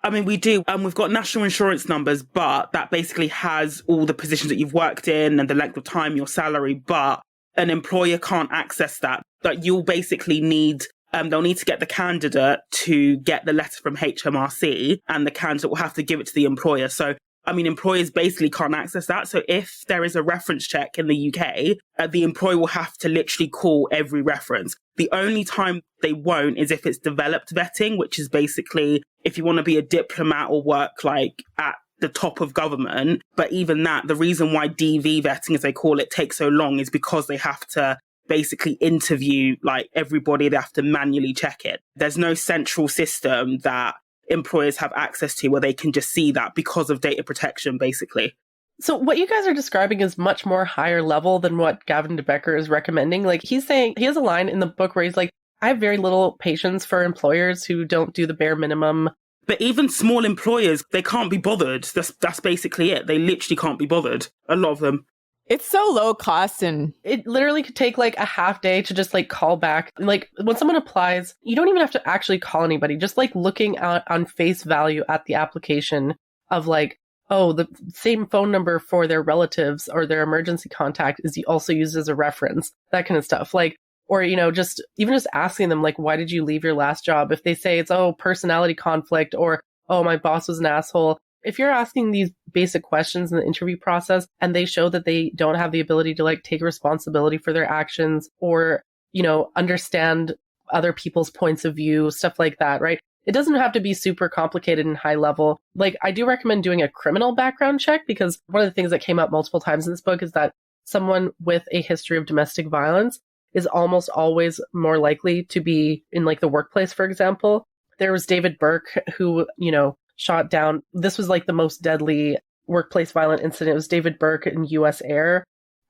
I mean, we do. We've got national insurance numbers, but that basically has all the positions that you've worked in and the length of time, your salary. But an employer can't access that. Like you'll basically need they'll need to get the candidate to get the letter from HMRC and the candidate will have to give it to the employer. So, I mean, employers basically can't access that. So if there is a reference check in the UK, the employer will have to literally call every reference. The only time they won't is if it's developed vetting, which is basically if you want to be a diplomat or work like at the top of government. But even that, the reason why DV vetting, as they call it, takes so long is because they have to basically interview like everybody. They have to manually check it. There's no central system that employers have access to where they can just see that because of data protection, basically. So what you guys are describing is much more higher level than what Gavin De-Becker is recommending. Like he's saying, he has a line in the book where he's like, I have very little patience for employers who don't do the bare minimum. But even small employers, they can't be bothered. That's basically it. They literally can't be bothered. A lot of them. It's so low cost and it literally could take like a half day to just like call back. Like when someone applies, you don't even have to actually call anybody. Just like looking out on face value at the application of like, oh, the same phone number for their relatives or their emergency contact is also used as a reference, that kind of stuff. Like, or, you know, just even just asking them like, why did you leave your last job? If they say it's, oh, personality conflict or, oh, my boss was an asshole. If you're asking these basic questions in the interview process and they show that they don't have the ability to like take responsibility for their actions or, you know, understand other people's points of view, stuff like that, right? It doesn't have to be super complicated and high level. Like I do recommend doing a criminal background check because one of the things that came up multiple times in this book is that someone with a history of domestic violence is almost always more likely to be in like the workplace, for example. There was David Burke who, you know, shot down. This was like the most deadly workplace violent incident. It was David Burke in US Air.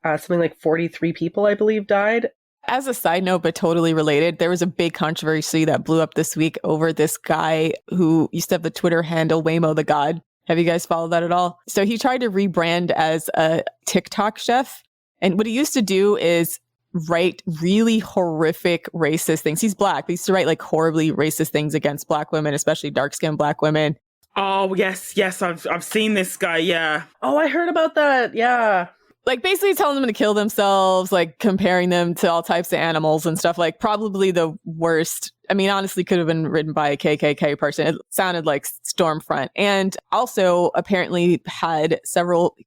Something like 43 people, I believe, died. As a side note, but totally related, there was a big controversy that blew up this week over this guy who used to have the Twitter handle Waymo the God. Have you guys followed that at all? So he tried to rebrand as a TikTok chef. And what he used to do is write really horrific racist things. He's Black. He used to write like horribly racist things against Black women, especially dark-skinned Black women. Oh, yes, I've seen this guy, yeah. Oh, I heard about that, yeah. like basically telling them to kill themselves, like comparing them to all types of animals and stuff. Like probably the worst. I mean, honestly, could have been written by a KKK person. It sounded like Stormfront. And also apparently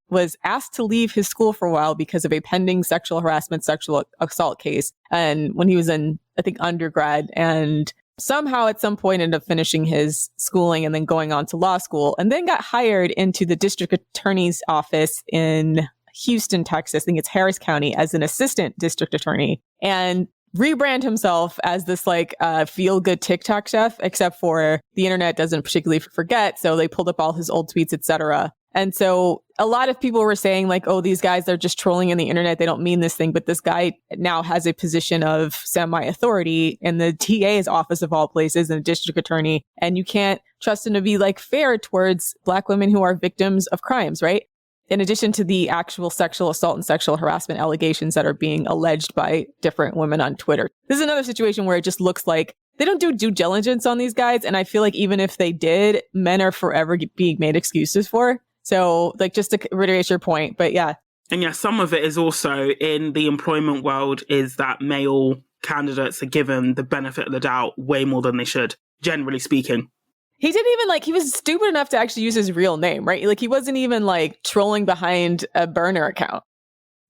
was asked to leave his school for a while because of a pending sexual harassment, sexual assault case. And when he was in, I think, undergrad, and somehow at some point ended up finishing his schooling and then going on to law school, and then got hired into the district attorney's office in Houston, Texas. I think it's Harris County, as an assistant district attorney, and rebrand himself as this like feel good TikTok chef, except for the internet doesn't particularly forget. So they pulled up all his old tweets, etc. And so a lot of people were saying like, oh, these guys are just trolling on the internet. They don't mean this thing. But this guy now has a position of semi-authority in the DA's office of all places and a district attorney. And you can't trust him to be like fair towards Black women who are victims of crimes, right? In addition to the actual sexual assault and sexual harassment allegations that are being alleged by different women on Twitter. This is another situation where it just looks like they don't do due diligence on these guys. And I feel like even if they did, men are forever being made excuses for. So like, just to reiterate your point, but yeah. And yeah, some of it is also in the employment world is that male candidates are given the benefit of the doubt way more than they should, generally speaking. He didn't even like, he was stupid enough to actually use his real name, right? Like he wasn't even like trolling behind a burner account.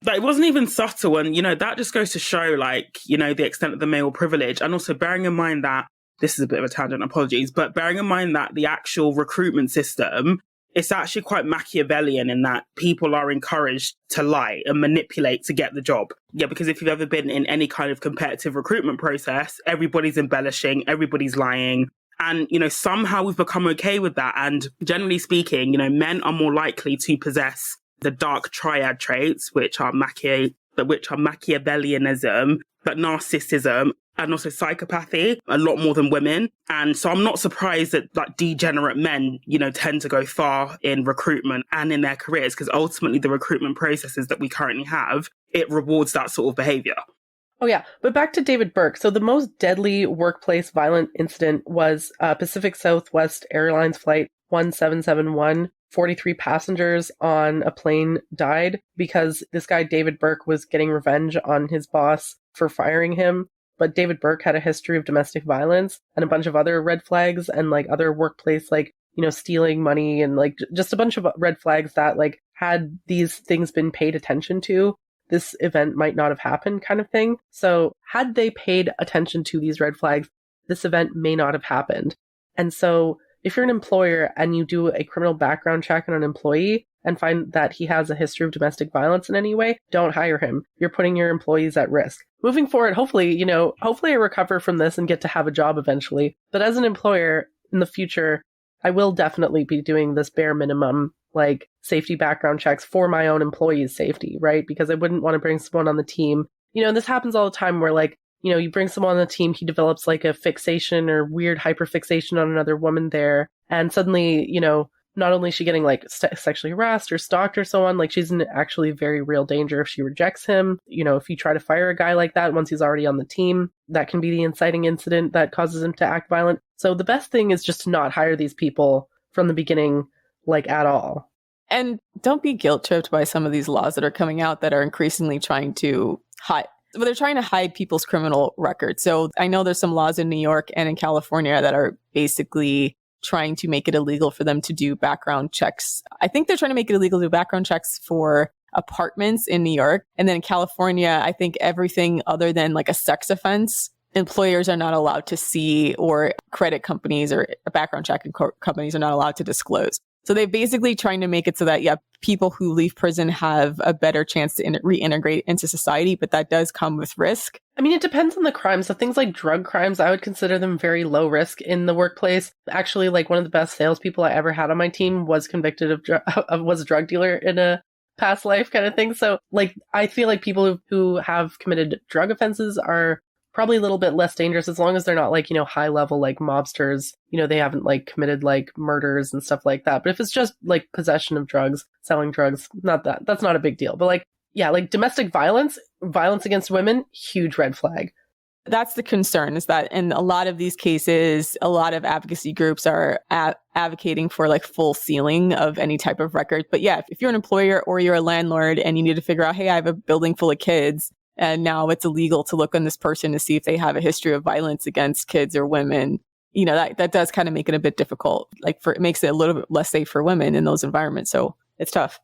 But it wasn't even subtle. And, you know, that just goes to show like, you know, the extent of the male privilege. And also bearing in mind that, this is a bit of a tangent, apologies, but bearing in mind that the actual recruitment system, it's actually quite Machiavellian in that people are encouraged to lie and manipulate to get the job. Yeah, because if you've ever been in any kind of competitive recruitment process, everybody's embellishing, everybody's lying. And, you know, somehow we've become okay with that. And generally speaking, you know, men are more likely to possess the dark triad traits, which are Machiavellianism, but narcissism, and also psychopathy, a lot more than women. And so I'm not surprised that like degenerate men, you know, tend to go far in recruitment and in their careers, because ultimately the recruitment processes that we currently have, it rewards that sort of behavior. Oh, yeah. But back to David Burke. So the most deadly workplace violent incident was Pacific Southwest Airlines Flight 1771. 43 passengers on a plane died because this guy, David Burke, was getting revenge on his boss for firing him. But David Burke had a history of domestic violence and a bunch of other red flags and like other workplace, like, you know, stealing money and like just a bunch of red flags that like had these things been paid attention to, this event might not have happened kind of thing. So had they paid attention to these red flags, this event may not have happened. And so if you're an employer and you do a criminal background check on an employee and find that he has a history of domestic violence in any way, don't hire him. You're putting your employees at risk. Moving forward, hopefully I recover from this and get to have a job eventually. But as an employer in the future, I will definitely be doing this bare minimum, like safety background checks for my own employees' safety, right? Because I wouldn't want to bring someone on the team. You know, this happens all the time where like, you know, you bring someone on the team, he develops like a fixation or weird hyperfixation on another woman there. And suddenly, you know, not only is she getting like sexually harassed or stalked or so on, like she's in actually very real danger if she rejects him. You know, if you try to fire a guy like that once he's already on the team, that can be the inciting incident that causes him to act violent. So the best thing is just to not hire these people from the beginning, like at all. And don't be guilt tripped by some of these laws that are coming out that are increasingly trying to hide. But they're trying to hide people's criminal records. So I know there's some laws in New York and in California that are basically trying to make it illegal for them to do background checks. I think they're trying to make it illegal to do background checks for apartments in New York. And then in California, I think everything other than like a sex offense, employers are not allowed to see, or credit companies or background checking companies are not allowed to disclose. So they're basically trying to make it so that, yeah, people who leave prison have a better chance to reintegrate into society, but that does come with risk. I mean, it depends on the crime. So things like drug crimes, I would consider them very low risk in the workplace. Actually, like one of the best salespeople I ever had on my team was convicted of was a drug dealer in a past life kind of thing. So like, I feel like people who have committed drug offenses are probably a little bit less dangerous as long as they're not like, you know, high level like mobsters, you know, they haven't like committed like murders and stuff like that. But if it's just like possession of drugs, selling drugs, that's not a big deal. But like, yeah, like domestic violence against women, huge red flag. That's the concern, is that in a lot of these cases, a lot of advocacy groups are advocating for like full sealing of any type of record. But yeah, if you're an employer or you're a landlord and you need to figure out, hey, I have a building full of kids and now it's illegal to look on this person to see if they have a history of violence against kids or women, you know, that does kind of make it a bit difficult. Like it makes it a little bit less safe for women in those environments. So it's tough.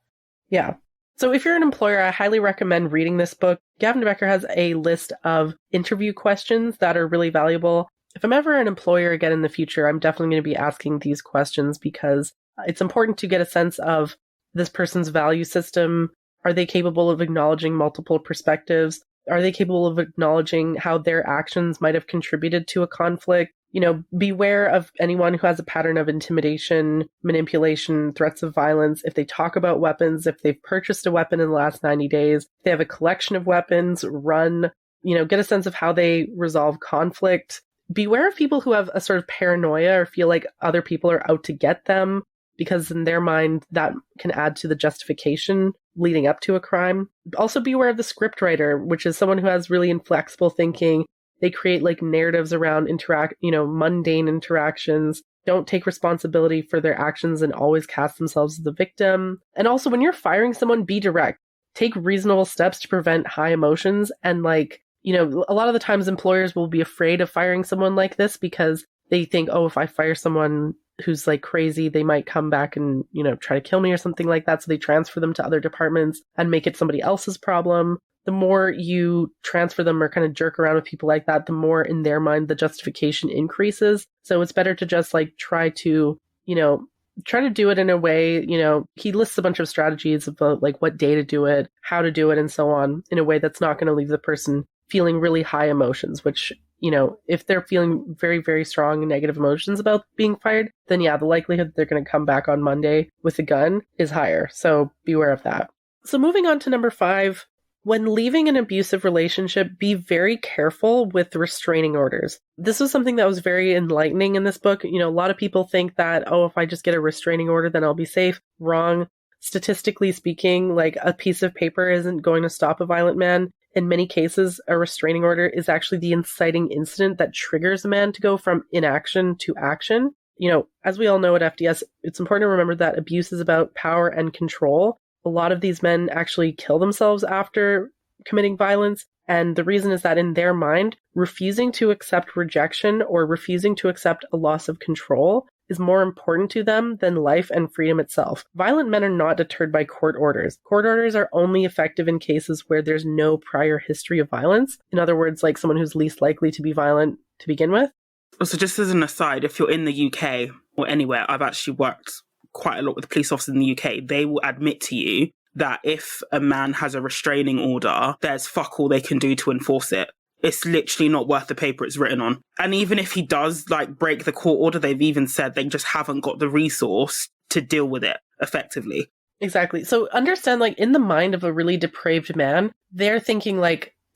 Yeah. So if you're an employer, I highly recommend reading this book. Gavin De-Becker has a list of interview questions that are really valuable. If I'm ever an employer again in the future, I'm definitely going to be asking these questions because it's important to get a sense of this person's value system. Are they capable of acknowledging multiple perspectives? Are they capable of acknowledging how their actions might have contributed to a conflict? You know, beware of anyone who has a pattern of intimidation, manipulation, threats of violence. If they talk about weapons, if they've purchased a weapon in the last 90 days, if they have a collection of weapons, run, you know, get a sense of how they resolve conflict. Beware of people who have a sort of paranoia or feel like other people are out to get them, because in their mind, that can add to the justification leading up to a crime. Also beware of the scriptwriter, which is someone who has really inflexible thinking. They create like narratives around mundane interactions, don't take responsibility for their actions and always cast themselves as the victim. And also when you're firing someone, be direct. Take reasonable steps to prevent high emotions. And a lot of the times employers will be afraid of firing someone like this because they think, oh, if I fire someone who's like crazy, they might come back and, try to kill me or something like that. So they transfer them to other departments and make it somebody else's problem. The more you transfer them or kind of jerk around with people like that, the more in their mind the justification increases. So it's better to just try to do it in a way, he lists a bunch of strategies about what day to do it, how to do it, and so on, in a way that's not going to leave the person feeling really high emotions, which, if they're feeling very, very strong negative emotions about being fired, then yeah, the likelihood that they're going to come back on Monday with a gun is higher. So beware of that. So moving on to number 5, when leaving an abusive relationship, be very careful with restraining orders. This was something that was very enlightening in this book. A lot of people think that, oh, if I just get a restraining order, then I'll be safe. Wrong. Statistically speaking, a piece of paper isn't going to stop a violent man. In many cases, a restraining order is actually the inciting incident that triggers a man to go from inaction to action. As we all know at FDS, it's important to remember that abuse is about power and control. A lot of these men actually kill themselves after committing violence. And the reason is that in their mind, refusing to accept rejection or refusing to accept a loss of control is more important to them than life and freedom itself. Violent men are not deterred by court orders. Court orders are only effective in cases where there's no prior history of violence. In other words, someone who's least likely to be violent to begin with. So just as an aside, if you're in the UK or anywhere, I've actually worked quite a lot with police officers in the UK. They will admit to you that if a man has a restraining order, there's fuck all they can do to enforce it. It's literally not worth the paper it's written on. And even if he does break the court order, they've even said they just haven't got the resource to deal with it effectively. Exactly. So understand, in the mind of a really depraved man, they're thinking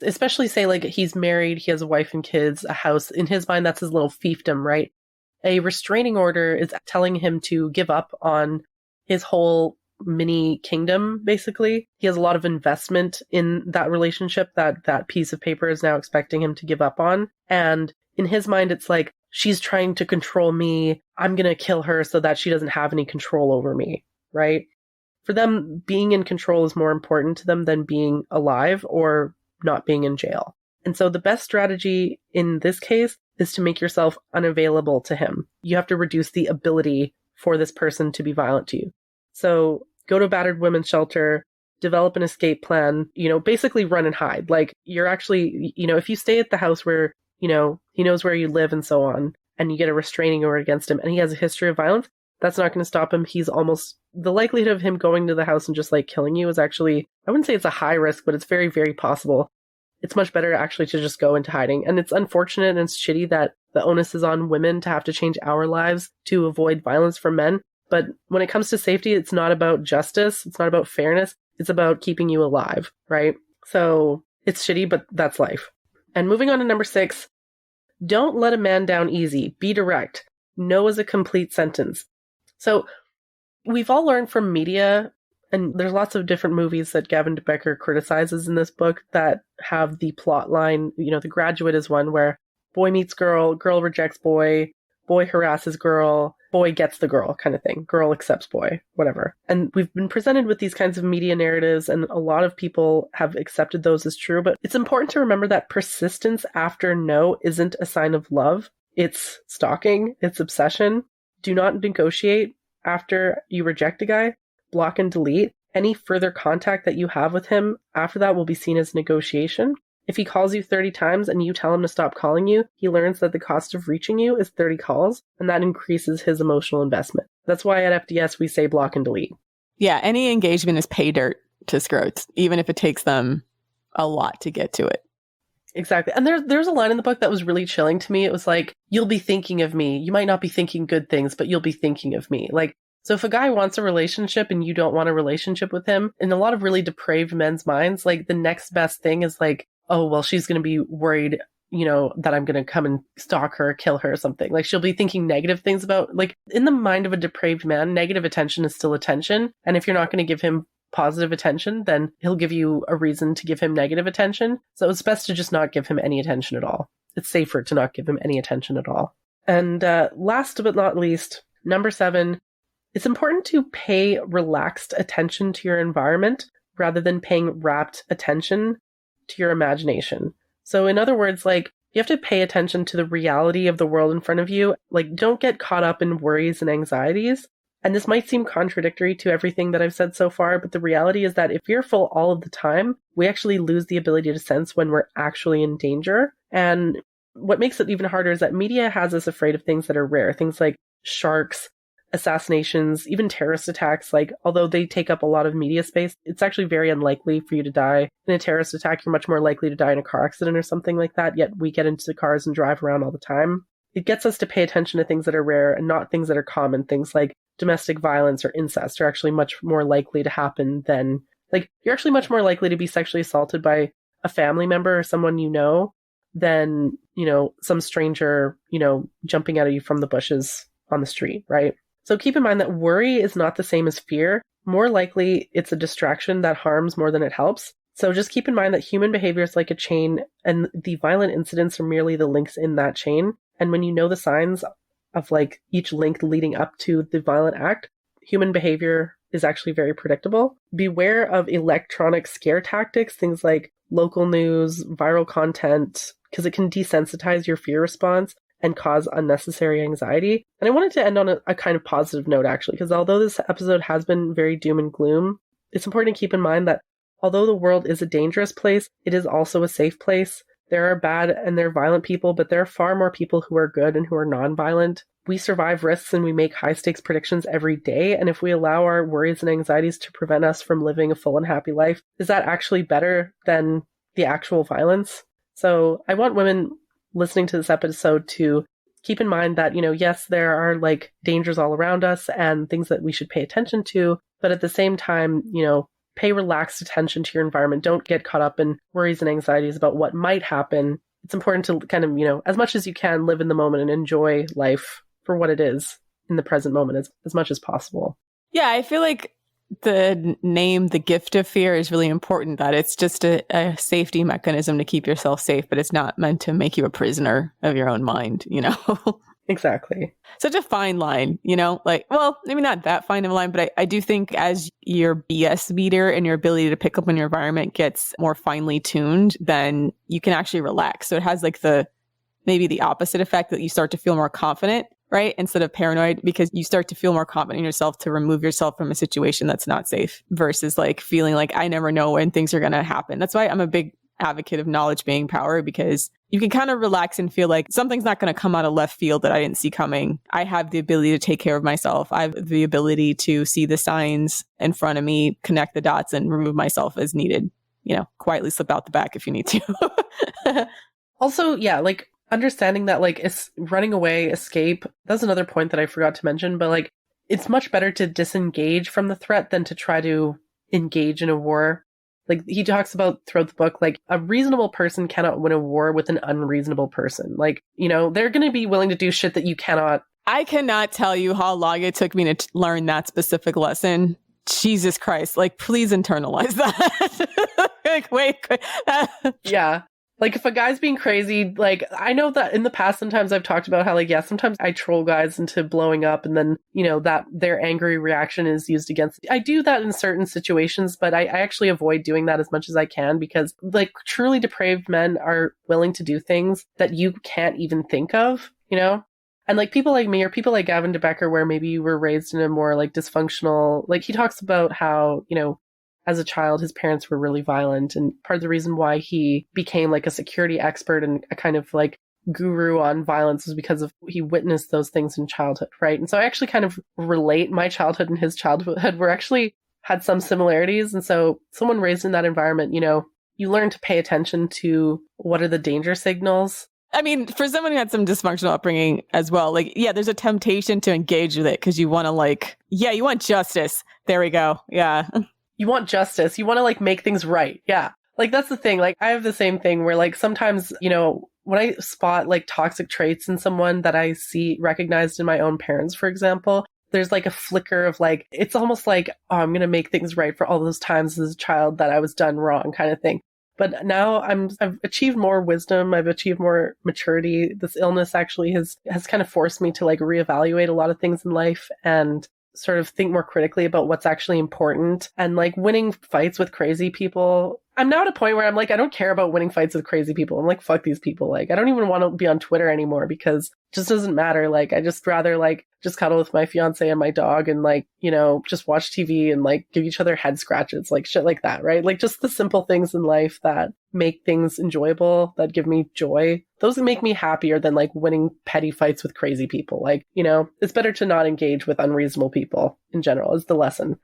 especially say he's married, he has a wife and kids, a house. In his mind, that's his little fiefdom, right? A restraining order is telling him to give up on his whole mini kingdom, basically. He has a lot of investment in that relationship that piece of paper is now expecting him to give up on. And in his mind, it's she's trying to control me. I'm going to kill her so that she doesn't have any control over me, right? For them, being in control is more important to them than being alive or not being in jail. And so the best strategy in this case is to make yourself unavailable to him. You have to reduce the ability for this person to be violent to you. So go to a battered women's shelter, develop an escape plan, basically run and hide. You're actually, if you stay at the house where, he knows where you live and so on, and you get a restraining order against him and he has a history of violence, that's not going to stop him. The likelihood of him going to the house and just killing you is actually, I wouldn't say it's a high risk, but it's very, very possible. It's much better actually to just go into hiding. And it's unfortunate and it's shitty that the onus is on women to have to change our lives to avoid violence from men. But when it comes to safety, it's not about justice. It's not about fairness. It's about keeping you alive, right? So it's shitty, but that's life. And moving on to number 6, don't let a man down easy. Be direct. No is a complete sentence. So we've all learned from media And there's lots of different movies that Gavin De-Becker criticizes in this book that have the plot line. The Graduate is one where boy meets girl, girl rejects boy, boy harasses girl, boy gets the girl kind of thing. Girl accepts boy, whatever. And we've been presented with these kinds of media narratives, and a lot of people have accepted those as true. But it's important to remember that persistence after no isn't a sign of love. It's stalking, it's obsession. Do not negotiate after you reject a guy. Block and delete. Any further contact that you have with him after that will be seen as negotiation. If he calls you 30 times and you tell him to stop calling you, he learns that the cost of reaching you is 30 calls, and that increases his emotional investment. That's why at FDS we say block and delete. Yeah, any engagement is pay dirt to scrotes, even if it takes them a lot to get to it. Exactly. And there's a line in the book that was really chilling to me. It was like, you'll be thinking of me. You might not be thinking good things, but you'll be thinking of me. Like, so if a guy wants a relationship and you don't want a relationship with him, in a lot of really depraved men's minds, like the next best thing is like, oh, well, she's going to be worried, that I'm going to come and stalk her, kill her or something. Like she'll be thinking negative things about, like in the mind of a depraved man, negative attention is still attention. And if you're not going to give him positive attention, then he'll give you a reason to give him negative attention. So it's best to just not give him any attention at all. It's safer to not give him any attention at all. And last but not least, number 7, it's important to pay relaxed attention to your environment rather than paying rapt attention to your imagination. So in other words, like you have to pay attention to the reality of the world in front of you. Like don't get caught up in worries and anxieties. And this might seem contradictory to everything that I've said so far, but the reality is that if we're full all of the time, we actually lose the ability to sense when we're actually in danger. And what makes it even harder is that media has us afraid of things that are rare, things like sharks, assassinations, even terrorist attacks. Like, although they take up a lot of media space, it's actually very unlikely for you to die in a terrorist attack. You're much more likely to die in a car accident or something like that, yet we get into the cars and drive around all the time. It gets us to pay attention to things that are rare and not things that are common. Things like domestic violence or incest are actually much more likely to happen than, like, you're actually much more likely to be sexually assaulted by a family member or someone you know than, some stranger, jumping out at you from the bushes on the street, right? So keep in mind that worry is not the same as fear. More likely, it's a distraction that harms more than it helps. So just keep in mind that human behavior is like a chain, and the violent incidents are merely the links in that chain. And when you know the signs of like each link leading up to the violent act, human behavior is actually very predictable. Beware of electronic scare tactics, things like local news, viral content, because it can desensitize your fear response and cause unnecessary anxiety. And I wanted to end on a kind of positive note, actually, because although this episode has been very doom and gloom, it's important to keep in mind that although the world is a dangerous place, it is also a safe place. There are bad and there are violent people, but there are far more people who are good and who are non-violent. We survive risks and we make high-stakes predictions every day. And if we allow our worries and anxieties to prevent us from living a full and happy life, is that actually better than the actual violence? So I want women listening to this episode to keep in mind that, yes, there are like dangers all around us and things that we should pay attention to. But at the same time, pay relaxed attention to your environment. Don't get caught up in worries and anxieties about what might happen. It's important to kind of, as much as you can, live in the moment and enjoy life for what it is in the present moment as much as possible. Yeah, I feel like the name, the gift of fear, is really important, that it's just a safety mechanism to keep yourself safe, but it's not meant to make you a prisoner of your own mind, Exactly. Such a fine line, like, well, maybe not that fine of a line, but I do think as your BS meter and your ability to pick up on your environment gets more finely tuned, then you can actually relax. So it has like maybe the opposite effect, that you start to feel more confident, right? Instead of paranoid, because you start to feel more confident in yourself to remove yourself from a situation that's not safe, versus like feeling like I never know when things are going to happen. That's why I'm a big advocate of knowledge being power, because you can kind of relax and feel like something's not going to come out of left field that I didn't see coming. I have the ability to take care of myself. I have the ability to see the signs in front of me, connect the dots, and remove myself as needed. Quietly slip out the back if you need to. Also, yeah, like understanding that like it's running away, escape. That's another point that I forgot to mention, but like it's much better to disengage from the threat than to try to engage in a war. Like he talks about throughout the book, like a reasonable person cannot win a war with an unreasonable person. Like, they're going to be willing to do shit that you cannot. I cannot tell you how long it took me to learn that specific lesson. Jesus Christ, like, please internalize that. Like, wait. Yeah. Like, if a guy's being crazy, like, I know that in the past, sometimes I've talked about how, like, yeah, sometimes I troll guys into blowing up, and then, you know, that their angry reaction is used against me. I do that in certain situations, but I actually avoid doing that as much as I can, because, like, truly depraved men are willing to do things that you can't even think of, you know? And, like, people like me, or people like Gavin De-Becker, where maybe you were raised in a more, like, dysfunctional, like, he talks about how, you know, as a child, his parents were really violent. And part of the reason why he became like a security expert and a kind of like guru on violence was because of he witnessed those things in childhood, right? And so I actually kind of relate my childhood and his childhood were actually had some similarities. And so someone raised in that environment, you know, you learn to pay attention to what are the danger signals. I mean, for someone who had some dysfunctional upbringing as well, like, yeah, there's a temptation to engage with it because you want to like, yeah, you want justice. There we go. Yeah. You want justice. You want to like make things right. Yeah. Like that's the thing. Like I have the same thing where like sometimes, you know, when I spot like toxic traits in someone that I see recognized in my own parents, for example, there's like a flicker of like, it's almost like, oh, I'm going to make things right for all those times as a child that I was done wrong kind of thing. But now I've achieved more wisdom. I've achieved more maturity. This illness actually has kind of forced me to like reevaluate a lot of things in life and sort of think more critically about what's actually important. And like winning fights with crazy people, I'm now at a point where I'm like, I don't care about winning fights with crazy people. I'm like, fuck these people. Like, I don't even want to be on Twitter anymore because it just doesn't matter. Like, I just rather like just cuddle with my fiance and my dog and like, you know, just watch TV and like give each other head scratches, like shit like that, right? Like just the simple things in life that make things enjoyable, that give me joy. Those make me happier than like winning petty fights with crazy people. Like, you know, it's better to not engage with unreasonable people in general is the lesson.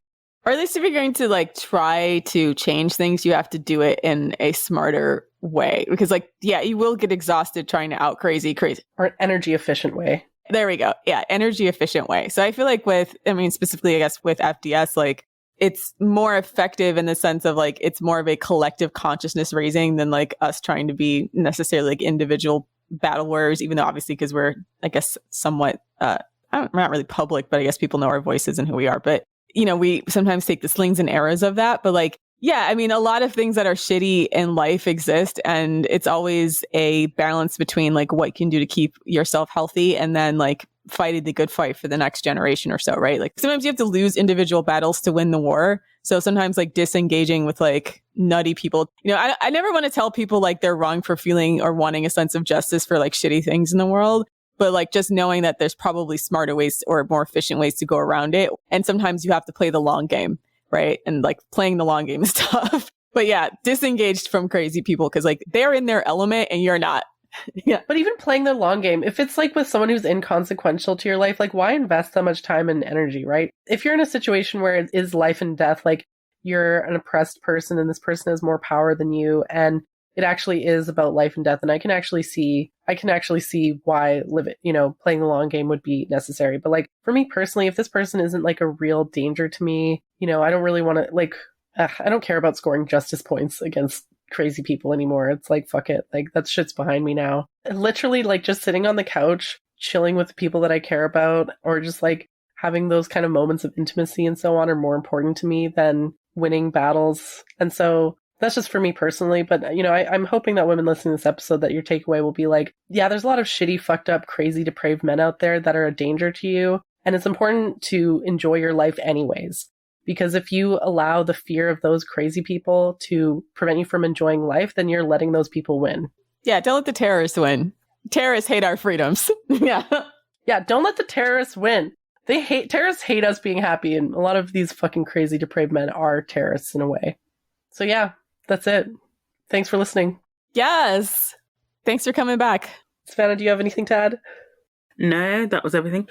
Or at least if you're going to like try to change things, you have to do it in a smarter way. Because like, yeah, you will get exhausted trying to out crazy. Or an energy efficient way. There we go. Yeah, energy efficient way. So I feel like specifically, I guess with FDS, like it's more effective in the sense of like, it's more of a collective consciousness raising than like us trying to be necessarily like individual battle warriors, even though obviously because we're, I guess, somewhat, we're not really public, but I guess people know our voices and who we are. But you know, we sometimes take the slings and arrows of that, but like, yeah, I mean, a lot of things that are shitty in life exist, and it's always a balance between like what you can do to keep yourself healthy and then like fighting the good fight for the next generation or so, right? Like sometimes you have to lose individual battles to win the war. So sometimes like disengaging with like nutty people, you know, I never want to tell people like they're wrong for feeling or wanting a sense of justice for like shitty things in the world. But like just knowing that there's probably smarter ways or more efficient ways to go around it. And sometimes you have to play the long game, right? And like playing the long game is tough. But yeah, disengaged from crazy people because like they're in their element and you're not. Yeah. But even playing the long game, if it's like with someone who's inconsequential to your life, like why invest that much time and energy, right? If you're in a situation where it is life and death, like you're an oppressed person and this person has more power than you and it actually is about life and death. And I can actually see why playing the long game would be necessary. But like for me personally, if this person isn't like a real danger to me, you know, I don't really want to like, I don't care about scoring justice points against crazy people anymore. It's like, fuck it. Like that shit's behind me now. And literally like just sitting on the couch, chilling with the people that I care about, or just like having those kind of moments of intimacy and so on are more important to me than winning battles. And so that's just for me personally, but you know, I'm hoping that women listening to this episode, that your takeaway will be like, yeah, there's a lot of shitty, fucked up, crazy, depraved men out there that are a danger to you. And it's important to enjoy your life anyways. Because if you allow the fear of those crazy people to prevent you from enjoying life, then you're letting those people win. Yeah, don't let the terrorists win. Terrorists hate our freedoms. Yeah. Yeah, don't let the terrorists win. Terrorists hate us being happy, and a lot of these fucking crazy, depraved men are terrorists in a way. So yeah. That's it. Thanks for listening. Yes. Thanks for coming back. Savannah, do you have anything to add? No, that was everything.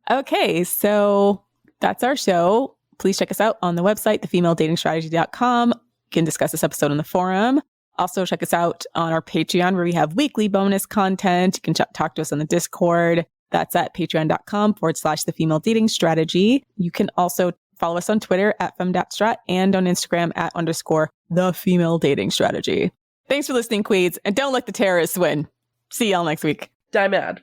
Okay, so that's our show. Please check us out on the website, thefemaledatingsstrategy.com. You can discuss this episode on the forum. Also, check us out on our Patreon, where we have weekly bonus content. You can talk to us on the Discord. That's at patreon.com/thefemaledatingsstrategy. You can also follow us on Twitter @femdatstrat and on Instagram @_thefemaledatingsstrategy. Thanks for listening, Queens, and don't let the terrorists win. See y'all next week. Die mad.